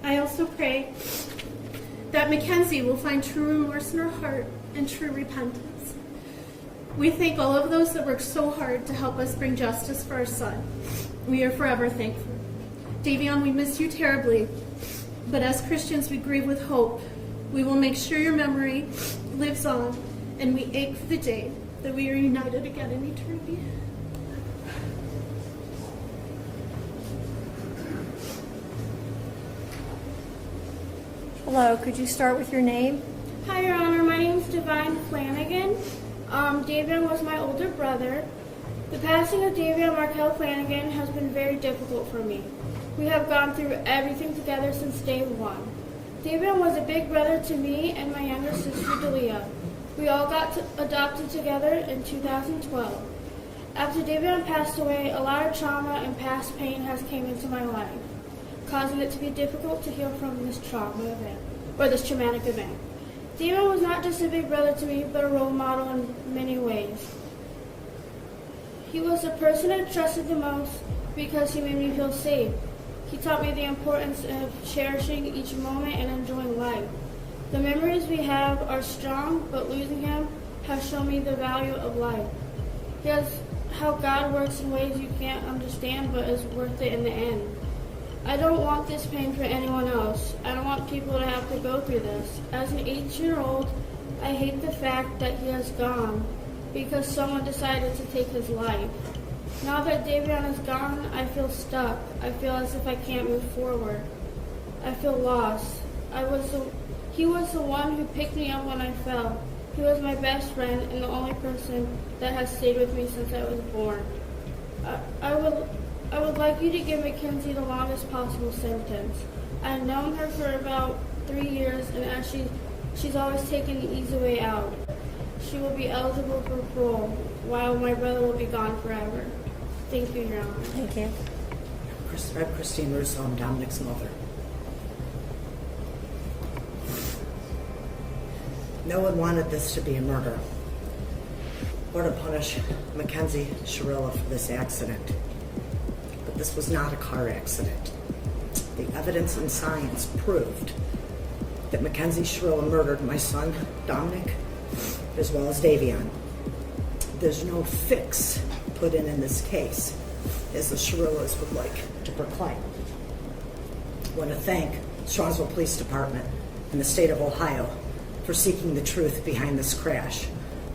I also pray that Mackenzie will find true remorse in her heart and true repentance. We thank all of those that worked so hard to help us bring justice for our son. We are forever thankful. Davion, we miss you terribly, but as Christians we grieve with hope. We will make sure your memory lives on, and we ache for the day that we are united again in eternity. Hello, could you start with your name? Hi, Your Honor. My name is Divine Flanagan. Davion was my older brother. The passing of Davion Markel Flanagan has been very difficult for me. We have gone through everything together since day one. Davion was a big brother to me and my younger sister, Dalia. We all got adopted together in 2012. After Davion passed away, a lot of trauma and past pain has came into my life, causing it to be difficult to heal from this trauma event, or this traumatic event. Davion was not just a big brother to me, but a role model in many ways. He was the person I trusted the most because he made me feel safe. He taught me the importance of cherishing each moment and enjoying life. The memories we have are strong, but losing him has shown me the value of life. He has how God works in ways you can't understand, but is worth it in the end. I don't want this pain for anyone else. I don't want people to have to go through this. As an 8-year-old, I hate the fact that he has gone because someone decided to take his life. Now that Davion is gone, I feel stuck. I feel as if I can't move forward. I feel lost. He was the one who picked me up when I fell. He was my best friend and the only person that has stayed with me since I was born. I would like you to give Mackenzie the longest possible sentence. I've known her for about 3 years, and as she's always taken the easy way out. She will be eligible for parole, while my brother will be gone forever. Thank you, Your Honor. Thank you. I'm Christine Russo. I'm Dominic's mother. No one wanted this to be a murder or to punish Mackenzie Shirilla for this accident. But this was not a car accident. The evidence and science proved that Mackenzie Shirilla murdered my son, Dominic, as well as Davion. There's no fix put in this case, as the Shirillas would like to proclaim. I want to thank Strongsville Police Department and the state of Ohio for seeking the truth behind this crash.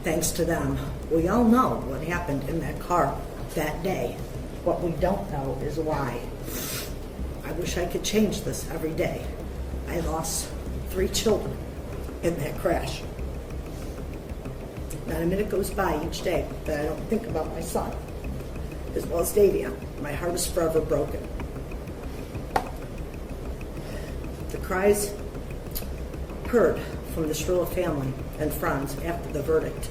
Thanks to them, we all know what happened in that car that day. What we don't know is why. I wish I could change this every day. I lost 3 children in that crash. Not a minute goes by each day that I don't think about my son, as well as Davion. My heart is forever broken. The cries heard from the Shirilla family and friends after the verdict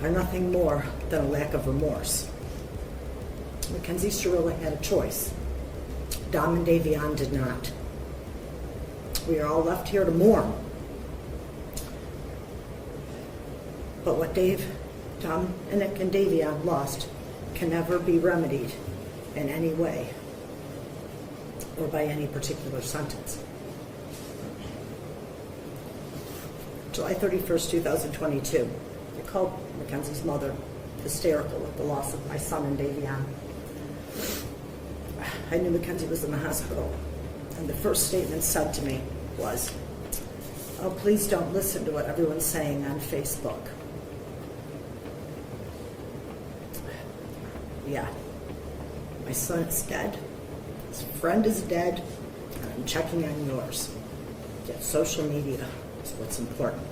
are nothing more than a lack of remorse. Mackenzie Shirilla had a choice. Dom and Davion did not. We are all left here to mourn. But what Dominic and Davion lost can never be remedied in any way or by any particular sentence. July 31st, 2022, I called Mackenzie's mother, hysterical at the loss of my son and Davion. I knew Mackenzie was in the hospital, and the first statement said to me was, "Oh, please don't listen to what everyone's saying on Facebook." Yeah, my son is dead, his friend is dead, and I'm checking on yours. Yet social media is what's important.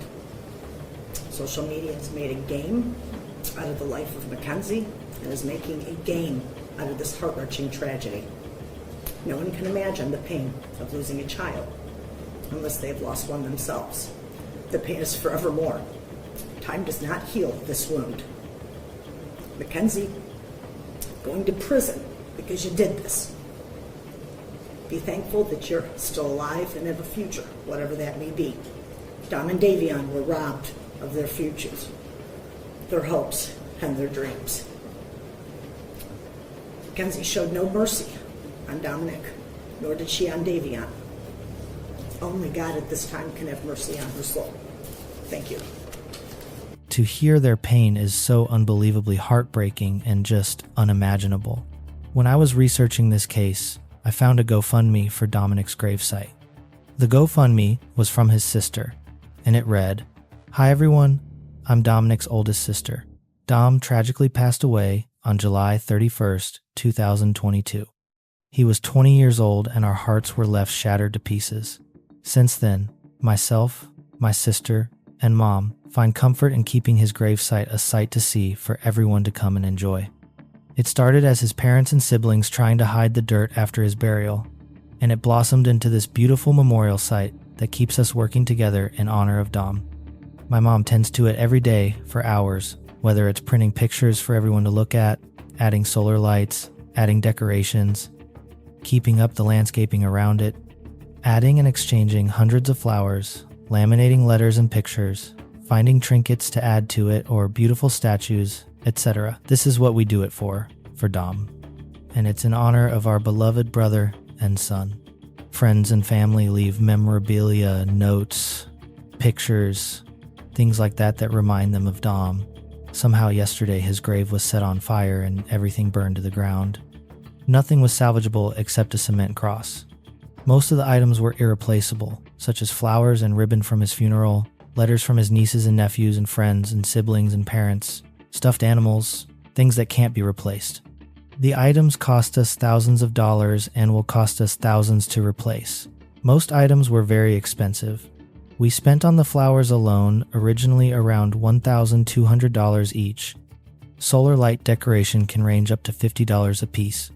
Social media has made a game out of the life of Mackenzie and is making a game out of this heart-wrenching tragedy. No one can imagine the pain of losing a child unless they have lost one themselves. The pain is forevermore. Time does not heal this wound. Mackenzie, going to prison because you did this. Be thankful that you're still alive and have a future, whatever that may be. Dom and Davion were robbed of their futures, their hopes, and their dreams. Mackenzie showed no mercy on Dominic, nor did she on Davion. Only God at this time can have mercy on her soul. Thank you. To hear their pain is so unbelievably heartbreaking and just unimaginable. When I was researching this case, I found a GoFundMe for Dominic's gravesite. The GoFundMe was from his sister, and it read, "Hi everyone, I'm Dominic's oldest sister. Dom tragically passed away on July 31st, 2022. He was 20 years old and our hearts were left shattered to pieces. Since then, myself, my sister, and Mom find comfort in keeping his gravesite a sight to see for everyone to come and enjoy. It started as his parents and siblings trying to hide the dirt after his burial, and it blossomed into this beautiful memorial site that keeps us working together in honor of Dom. My mom tends to it every day for hours, whether it's printing pictures for everyone to look at, adding solar lights, adding decorations, keeping up the landscaping around it, adding and exchanging hundreds of flowers, laminating letters and pictures, finding trinkets to add to it or beautiful statues, etc. This is what we do it for Dom. And it's in honor of our beloved brother and son. Friends and family leave memorabilia, notes, pictures, things like that that remind them of Dom. Somehow yesterday his grave was set on fire and everything burned to the ground. Nothing was salvageable except a cement cross. Most of the items were irreplaceable, such as flowers and ribbon from his funeral, letters from his nieces and nephews and friends and siblings and parents, stuffed animals, things that can't be replaced. The items cost us thousands of dollars and will cost us thousands to replace. Most items were very expensive. We spent on the flowers alone originally around $1,200 each. Solar light decoration can range up to $50 a piece.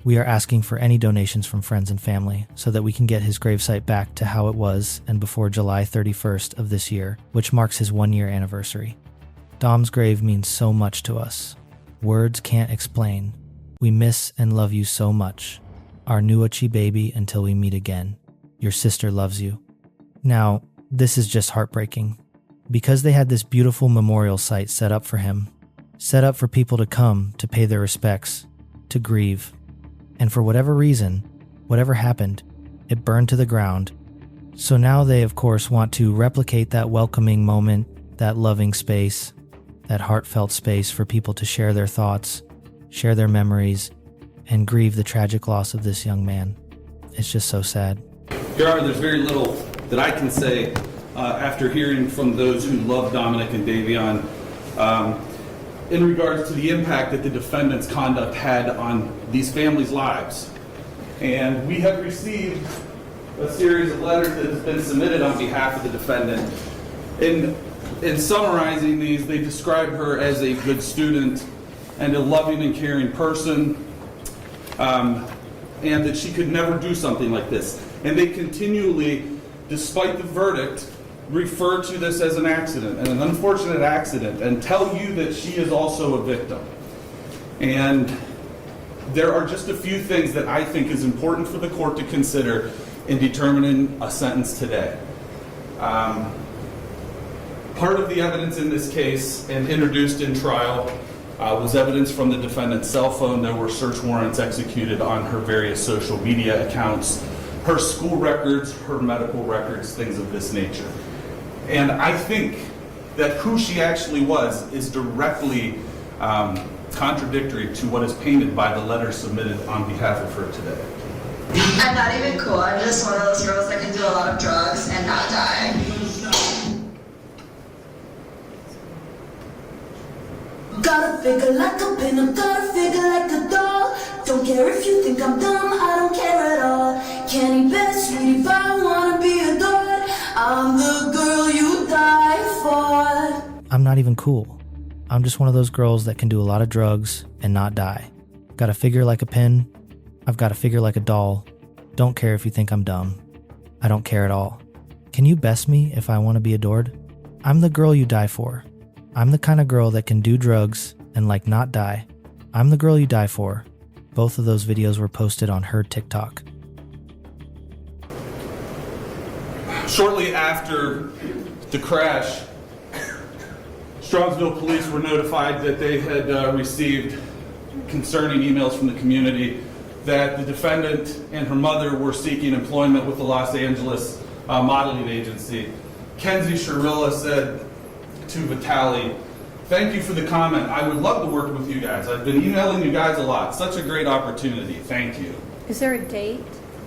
We are asking for any donations from friends and family so that we can get his gravesite back to how it was and before July 31st of this year, which marks his 1-year anniversary. Dom's grave means so much to us. Words can't explain. We miss and love you so much. Our Nuachi baby until we meet again. Your sister loves you. Now, this is just heartbreaking. Because they had this beautiful memorial site set up for him, set up for people to come to pay their respects, to grieve. And for whatever reason, whatever happened, it burned to the ground. So now they, of course, want to replicate that welcoming moment, that loving space, that heartfelt space for people to share their thoughts, share their memories, and grieve the tragic loss of this young man. It's just so sad. Your Honor, there's very little that I can say after hearing from those who love Dominic and Davion in regards to the impact that the defendant's conduct had on these families' lives. And we have received a series of letters that has been submitted on behalf of the defendant. In summarizing these, they describe her as a good student and a loving and caring person, and that she could never do something like this. And they continually, despite the verdict, refer to this as an accident, and an unfortunate accident, and tell you that she is also a victim. And there are just a few things that I think is important for the court to consider in determining a sentence today. Part of the evidence in this case and introduced in trial was evidence from the defendant's cell phone. There were search warrants executed on her various social media accounts, her school records, her medical records, things of this nature. And I think that who she actually was is directly contradictory to what is painted by the letter submitted on behalf of her today. I'm not even cool. I'm just one of those girls that can do a lot of drugs and not die. Gotta figure like a pin, gotta figure like a doll. Don't care if you think I'm dumb, I don't care at all. Candy best, sweetie, if I wanna be adored, I'm the girl you die for. I'm not even cool. I'm just one of those girls that can do a lot of drugs and not die. Got a figure like a pin. I've got a figure like a doll. Don't care if you think I'm dumb. I don't care at all. Can you best me if I want to be adored? I'm the girl you die for. I'm the kind of girl that can do drugs and like not die. I'm the girl you die for. Both of those videos were posted on her TikTok. Shortly after the crash, Strongsville police were notified that they had received concerning emails from the community that the defendant and her mother were seeking employment with the Los Angeles modeling agency. Kenzie Sharilla said to Vitali, "Thank you for the comment. I would love to work with you guys. I've been emailing you guys a lot. Such a great opportunity. Thank you." Is there a date?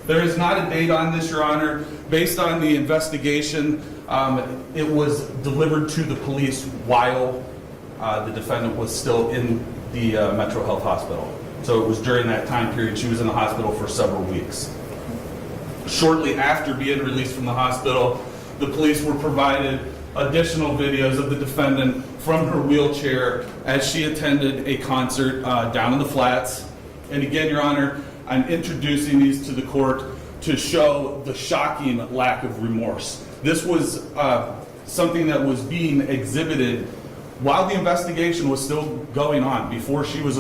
There is not a date on this, Your Honor. Based on the investigation, it was delivered to the police while the defendant was still in the Metro Health Hospital. So it was during that time period. She was in the hospital for several weeks. Shortly after being released from the hospital, the police were provided additional videos of the defendant from her wheelchair as she attended a concert down in the Flats. And again, Your Honor, I'm introducing these to the court to show the shocking lack of remorse. This was something that was being exhibited while the investigation was still going on, before she was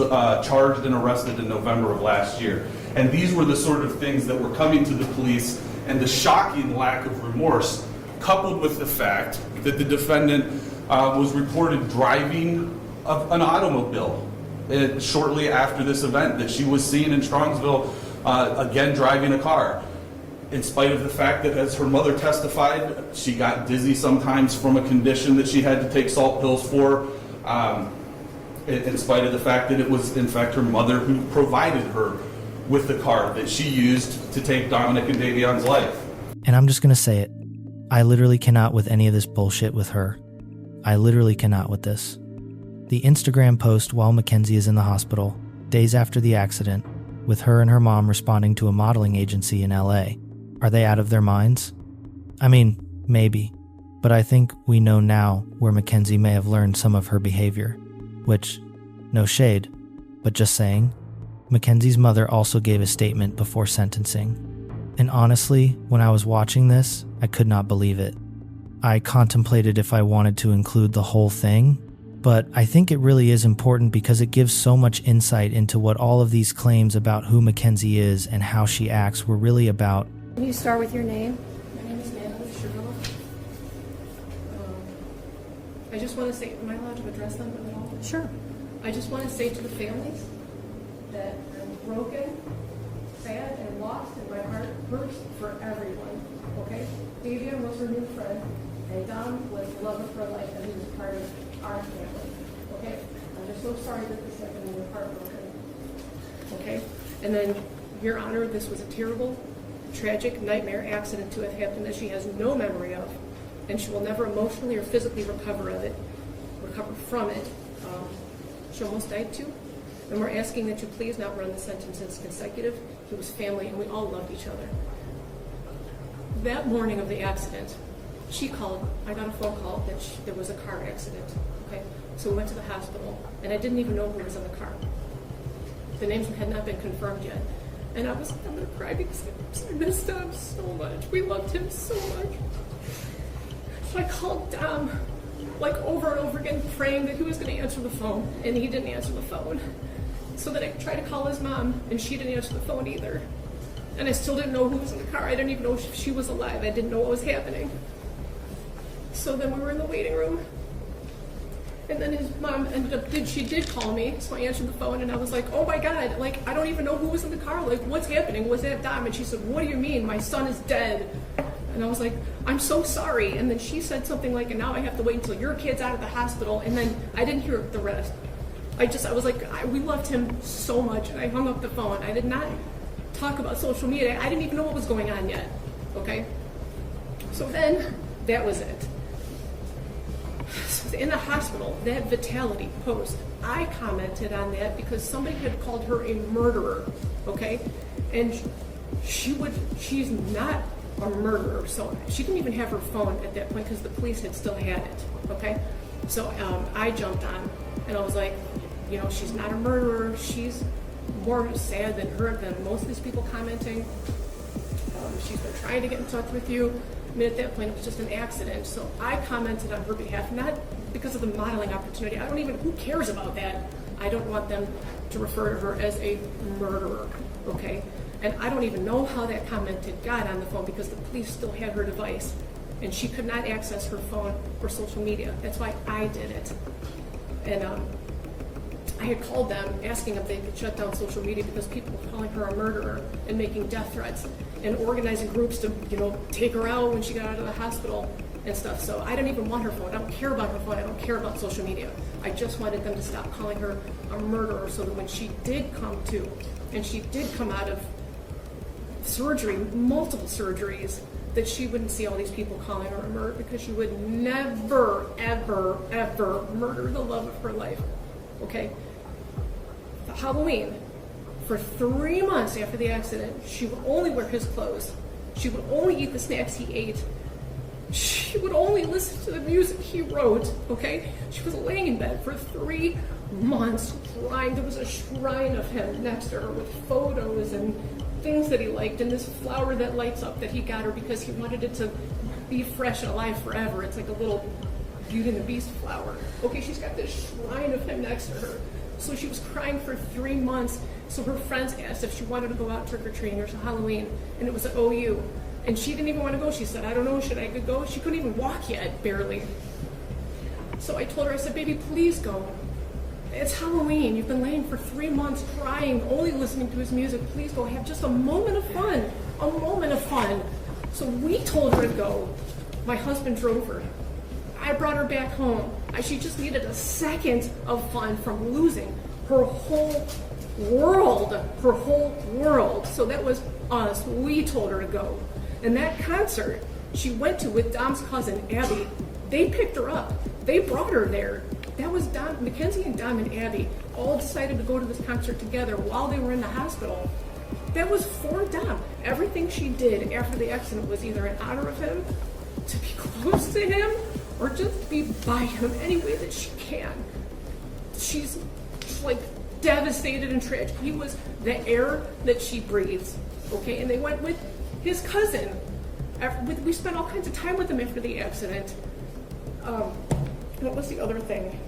charged and arrested in November of last year. And these were the sort of things that were coming to the police, and the shocking lack of remorse, coupled with the fact that the defendant was reported driving an automobile shortly after this event, that she was seen in Strongsville again driving a car. In spite of the fact that, as her mother testified, she got dizzy sometimes from a condition that she had to take salt pills for, in spite of the fact that it was, in fact, her mother who provided her with the car that she used to take Dominic and Davion's life. And I'm just going to say it. I literally cannot with any of this bullshit with her. I literally cannot with this. The Instagram post while Mackenzie is in the hospital, days after the accident, with her and her mom responding to a modeling agency in LA. Are they out of their minds? I mean, maybe. But I think we know now where Mackenzie may have learned some of her behavior. Which, no shade, but just saying, Mackenzie's mother also gave a statement before sentencing. And honestly, when I was watching this, I could not believe it. I contemplated if I wanted to include the whole thing, but I think it really is important because it gives so much insight into what all of these claims about who Mackenzie is and how she acts were really about. Can you start with your name? My name is Natalie Sherrill. I just want to say, am I allowed to address them at all? Sure. I just want to say to the families that I'm broken, sad, and lost, and my heart hurts for everyone, okay? Davion was her new friend, and Dom was the love of her life, and he was part of our family, okay? I'm just so sorry that this happened and you're heartbroken, okay? And then, Your Honor, this was a terrible, tragic nightmare accident to have happened that she has no memory of, and she will never emotionally or physically recover from it. She almost died too, and we're asking that you please not run the sentences consecutive. He was family, and we all loved each other. That morning of the accident, she called. I got a phone call that there was a car accident. Okay, so we went to the hospital, and I didn't even know who was in the car. The names had not been confirmed yet. And I was like, I'm going to cry because I missed him so much. We loved him so much. So I called Dom, like over and over again, praying that he was going to answer the phone, and he didn't answer the phone. So then I tried to call his mom, and she didn't answer the phone either. And I still didn't know who was in the car. I didn't even know if she was alive. I didn't know what was happening. So then we were in the waiting room, and then his mom she did call me, so I answered the phone, and I was like, oh my God, like, I don't even know who was in the car, like, what's happening, was that Dom? And she said, what do you mean, my son is dead? And I was like, I'm so sorry. And then she said something like, and now I have to wait until your kid's out of the hospital, and then I didn't hear the rest. I was like, we loved him so much, and I hung up the phone. I did not talk about social media. I didn't even know what was going on yet, okay? So then, that was it. In the hospital, that Vitality post, I commented on that because somebody had called her a murderer, okay? And she's not a murderer, so she didn't even have her phone at that point because the police had still had it, okay? So I jumped on, and I was like, you know, she's not a murderer. She's more sad than most of these people commenting. She's been trying to get in touch with you. I mean, at that point, it was just an accident. So I commented on her behalf, not because of the modeling opportunity. Who cares about that? I don't want them to refer to her as a murderer, okay? And I don't even know how that comment got on the phone because the police still had her device, and she could not access her phone or social media. That's why I did it. And I had called them asking if they could shut down social media because people were calling her a murderer and making death threats and organizing groups to, take her out when she got out of the hospital and stuff. So I don't even want her phone. I don't care about her phone. I don't care about social media. I just wanted them to stop calling her a murderer so that when she did come to, and she did come out of surgery, multiple surgeries, that she wouldn't see all these people calling her a murderer because she would never, ever, ever murder the love of her life. Okay? Halloween, for 3 months after the accident, she would only wear his clothes. She would only eat the snacks he ate. She would only listen to the music he wrote, okay? She was laying in bed for 3 months crying. There was a shrine of him next to her with photos and things that he liked, and this flower that lights up that he got her because he wanted it to be fresh and alive forever. It's like a little Beauty and the Beast flower. Okay, she's got this shrine of him next to her. So she was crying for 3 months. So her friends asked if she wanted to go out trick-or-treating or Halloween, and it was at OU. And she didn't even want to go. She said, I don't know, should I go? She couldn't even walk yet, barely. So I told her, I said, baby, please go. It's Halloween. You've been laying for 3 months crying, only listening to his music. Please go. Have just a moment of fun. A moment of fun. So we told her to go. My husband drove her. I brought her back home. She just needed a second of fun from losing her whole world. Her whole world. So that was us. We told her to go. And that concert she went to with Dom's cousin, Abby, they picked her up. They brought her there. That was Dom, Mackenzie and Dom and Abby all decided to go to this concert together while they were in the hospital. That was for Dom. Everything she did after the accident was either in honor of him, to be close to him, or just to be by him any way that she can. She's like devastated and tragic. He was the air that she breathes, okay? And they went with his cousin. We spent all kinds of time with him after the accident. What was the other thing?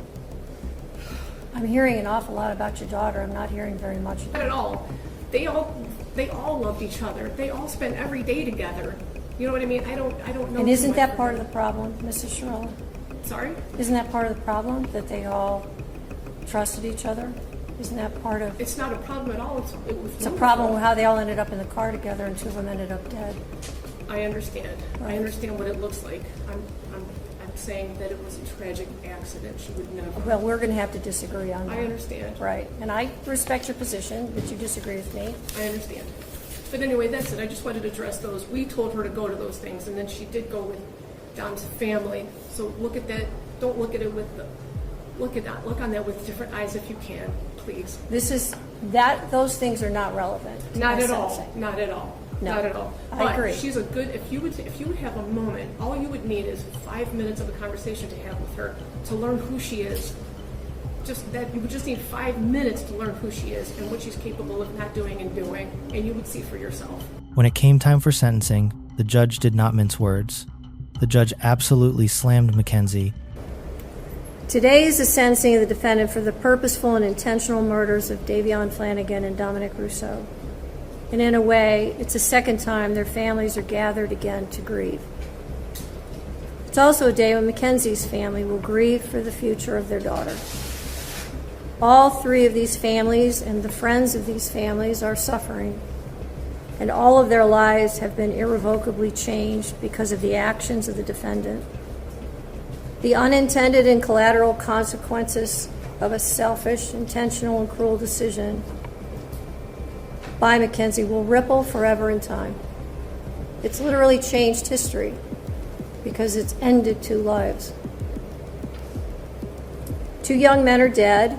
I'm hearing an awful lot about your daughter. I'm not hearing very much. Not at all. They all loved each other. They all spent every day together. You know what I mean? I don't know. And isn't that part of the problem, Mrs. Shirella? Sorry? Isn't that part of the problem, that they all trusted each other? Isn't that part of... It's not a problem at all. It's a problem with how they all ended up in the car together and 2 of them ended up dead. I understand. Right. I understand what it looks like. I'm saying that it was a tragic accident. She would never... Well, we're going to have to disagree on that. I understand. Right. And I respect your position, but you disagree with me. I understand. But anyway, that's it. I just wanted to address those. We told her to go to those things, and then she did go with Dom's family. So look at that. Don't look at it with the... Look on that with different eyes if you can, please. Those things are not relevant. Not at all. Not at all. No, not at all. I agree. She's a good. If you would have a moment, all you would need is 5 minutes of a conversation to have with her to learn who she is. Just that, you would just need 5 minutes to learn who she is and what she's capable of not doing and doing, and you would see for yourself. When it came time for sentencing, the judge did not mince words. The judge absolutely slammed Mackenzie. Today is the sentencing of the defendant for the purposeful and intentional murders of Davion Flanagan and Dominic Rousseau. And in a way, it's the second time their families are gathered again to grieve. It's also a day when Mackenzie's family will grieve for the future of their daughter. All 3 of these families and the friends of these families are suffering, and all of their lives have been irrevocably changed because of the actions of the defendant. The unintended and collateral consequences of a selfish, intentional, and cruel decision by Mackenzie will ripple forever in time. It's literally changed history because it's ended 2 lives. 2 young men are dead.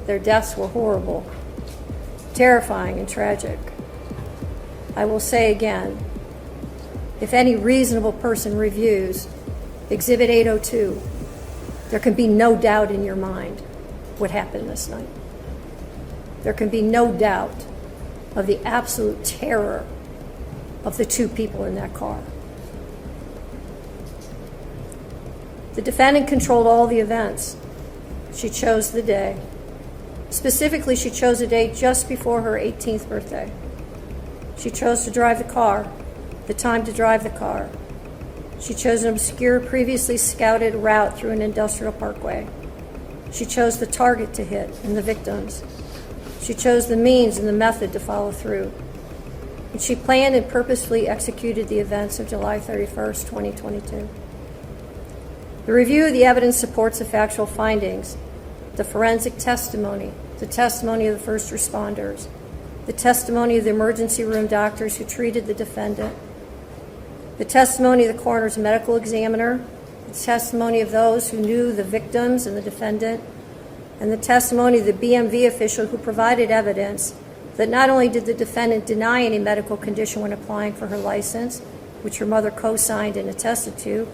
Their deaths were horrible, terrifying, and tragic. I will say again, if any reasonable person reviews Exhibit 802, there can be no doubt in your mind what happened this night. There can be no doubt of the absolute terror of the 2 people in that car. The defendant controlled all the events. She chose the day. Specifically, she chose a day just before her 18th birthday. She chose to drive the car, the time to drive the car. She chose an obscure, previously scouted route through an industrial parkway. She chose the target to hit and the victims. She chose the means and the method to follow through. And she planned and purposefully executed the events of July 31st, 2022. The review of the evidence supports the factual findings, the forensic testimony, the testimony of the first responders, the testimony of the emergency room doctors who treated the defendant, the testimony of the coroner's medical examiner, the testimony of those who knew the victims and the defendant, and the testimony of the BMV official who provided evidence that not only did the defendant deny any medical condition when applying for her license, which her mother co-signed and attested to,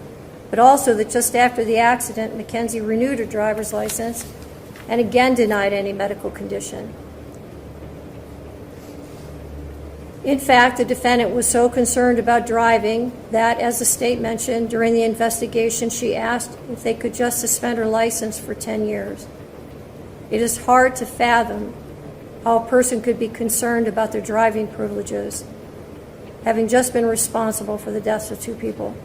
but also that just after the accident, Mackenzie renewed her driver's license and again denied any medical condition. In fact, the defendant was so concerned about driving that, as the state mentioned, during the investigation, she asked if they could just suspend her license for 10 years. It is hard to fathom how a person could be concerned about their driving privileges, having just been responsible for the deaths of 2 people.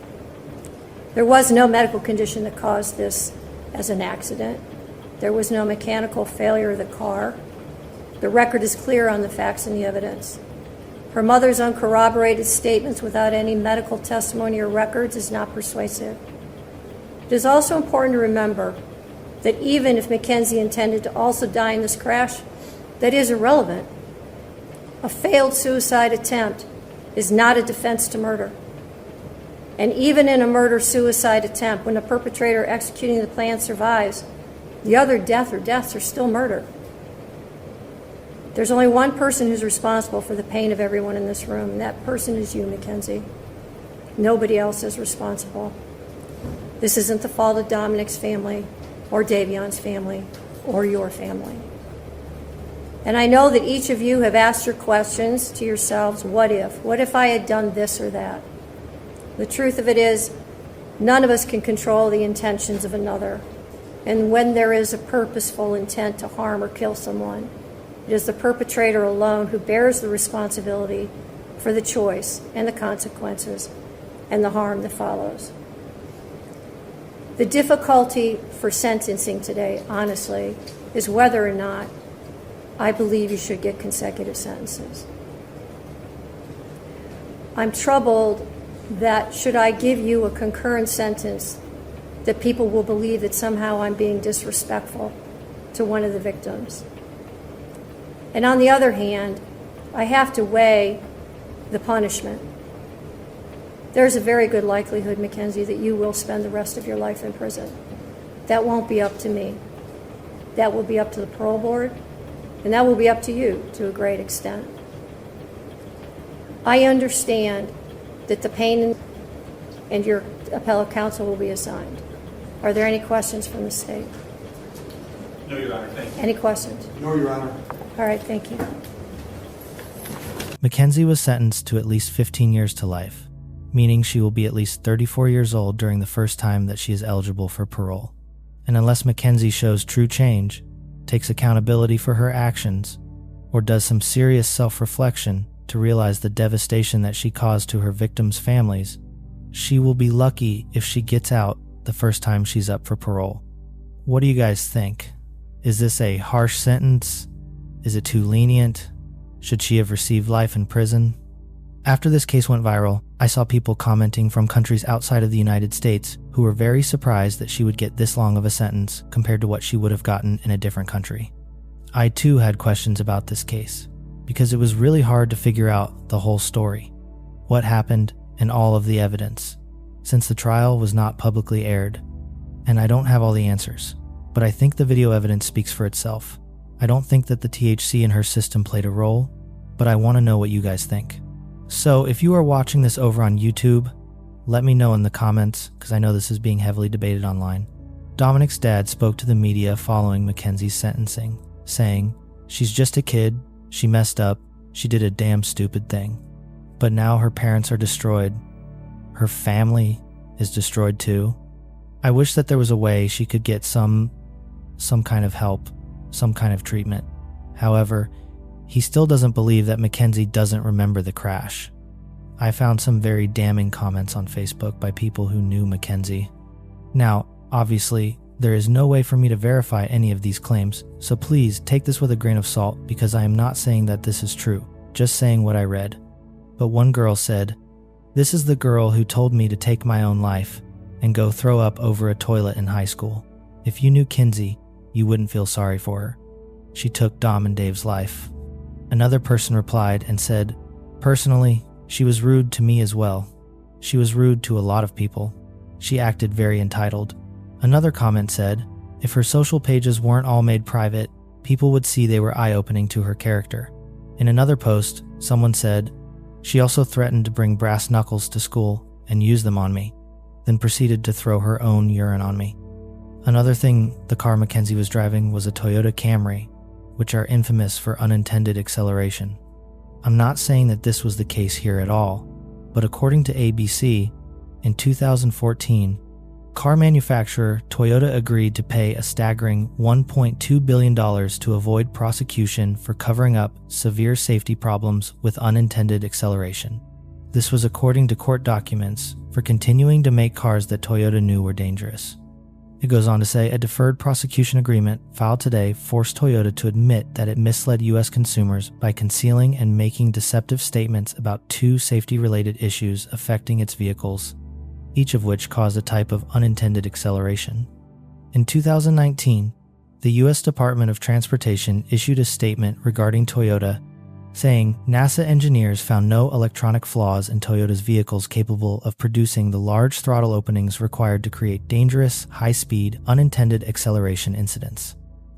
There was no medical condition that caused this as an accident. There was no mechanical failure of the car. The record is clear on the facts and the evidence. Her mother's uncorroborated statements without any medical testimony or records is not persuasive. It is also important to remember that even if Mackenzie intended to also die in this crash, that is irrelevant. A failed suicide attempt is not a defense to murder. And even in a murder-suicide attempt, when the perpetrator executing the plan survives, the other death or deaths are still murder. There's only one person who's responsible for the pain of everyone in this room, and that person is you, Mackenzie. Nobody else is responsible. This isn't the fault of Dominic's family, or Davion's family, or your family. And I know that each of you have asked your questions to yourselves, what if? What if I had done this or that? The truth of it is, none of us can control the intentions of another. And when there is a purposeful intent to harm or kill someone, it is the perpetrator alone who bears the responsibility for the choice and the consequences and the harm that follows. The difficulty for sentencing today, honestly, is whether or not I believe you should get consecutive sentences. I'm troubled that should I give you a concurrent sentence, that people will believe that somehow I'm being disrespectful to one of the victims. And on the other hand, I have to weigh the punishment. There's a very good likelihood, Mackenzie, that you will spend the rest of your life in prison. That won't be up to me. That will be up to the parole board, and that will be up to you to a great extent. I understand that the pain and your appellate counsel will be assigned. Are there any questions from the state? No, Your Honor. Thank you. Any questions? No, Your Honor. All right, thank you. Mackenzie was sentenced to at least 15 years to life, meaning she will be at least 34 years old during the first time that she is eligible for parole. And unless Mackenzie shows true change, takes accountability for her actions, or does some serious self-reflection to realize the devastation that she caused to her victims' families, she will be lucky if she gets out the first time she's up for parole. What do you guys think? Is this a harsh sentence? Is it too lenient? Should she have received life in prison? After this case went viral, I saw people commenting from countries outside of the United States who were very surprised that she would get this long of a sentence compared to what she would have gotten in a different country. I too had questions about this case, because it was really hard to figure out the whole story, what happened, and all of the evidence, since the trial was not publicly aired. And I don't have all the answers, but I think the video evidence speaks for itself. I don't think that the THC in her system played a role, but I want to know what you guys think. So if you are watching this over on YouTube, let me know in the comments, because I know this is being heavily debated online. Dominic's dad spoke to the media following Mackenzie's sentencing, saying, "She's just a kid, she messed up, she did a damn stupid thing. But now her parents are destroyed. Her family is destroyed too. I wish that there was a way she could get some kind of help, some kind of treatment." However, he still doesn't believe that Mackenzie doesn't remember the crash. I found some very damning comments on Facebook by people who knew Mackenzie. Now, obviously, there is no way for me to verify any of these claims, so please take this with a grain of salt, because I am not saying that this is true, just saying what I read. But one girl said, "This is the girl who told me to take my own life and go throw up over a toilet in high school. If you knew Kinsey, you wouldn't feel sorry for her. She took Dom and Dave's life." Another person replied and said, "Personally, she was rude to me as well. She was rude to a lot of people. She acted very entitled." Another comment said, "If her social pages weren't all made private, people would see they were eye-opening to her character. In another post, someone said, "She also threatened to bring brass knuckles to school and use them on me, then proceeded to throw her own urine on me." Another thing the car Mackenzie was driving was a Toyota Camry, which are infamous for unintended acceleration. I'm not saying that this was the case here at all, but according to ABC, in 2014, car manufacturer Toyota agreed to pay a staggering $1.2 billion to avoid prosecution for covering up severe safety problems with unintended acceleration. This was according to court documents for continuing to make cars that Toyota knew were dangerous. It goes on to say a deferred prosecution agreement filed today forced Toyota to admit that it misled U.S. consumers by concealing and making deceptive statements about 2 safety-related issues affecting its vehicles, each of which caused a type of unintended acceleration. In 2019, the U.S. Department of Transportation issued a statement regarding Toyota, saying NASA engineers found no electronic flaws in Toyota's vehicles capable of producing the large throttle openings required to create dangerous, high-speed, unintended acceleration incidents.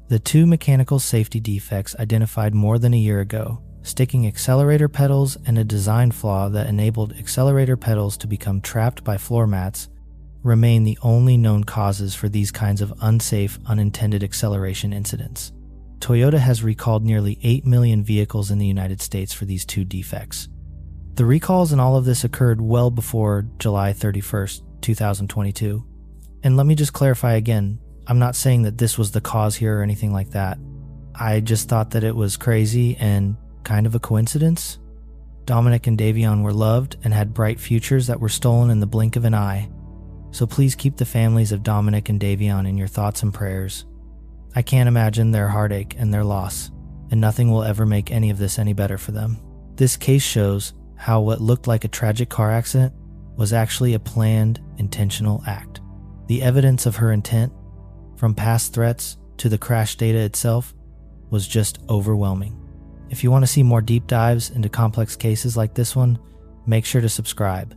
The 2 mechanical safety defects identified more than a year ago, sticking accelerator pedals and a design flaw that enabled accelerator pedals to become trapped by floor mats, remain the only known causes for these kinds of unsafe, unintended acceleration incidents. Toyota has recalled nearly 8 million vehicles in the United States for these 2 defects. The recalls and all of this occurred well before July 31st, 2022. And let me just clarify again, I'm not saying that this was the cause here or anything like that. I just thought that it was crazy and kind of a coincidence. Dominic and Davion were loved and had bright futures that were stolen in the blink of an eye. So please keep the families of Dominic and Davion in your thoughts and prayers. I can't imagine their heartache and their loss, and nothing will ever make any of this any better for them. This case shows how what looked like a tragic car accident was actually a planned, intentional act. The evidence of her intent, from past threats to the crash data itself, was just overwhelming. If you want to see more deep dives into complex cases like this one, make sure to subscribe.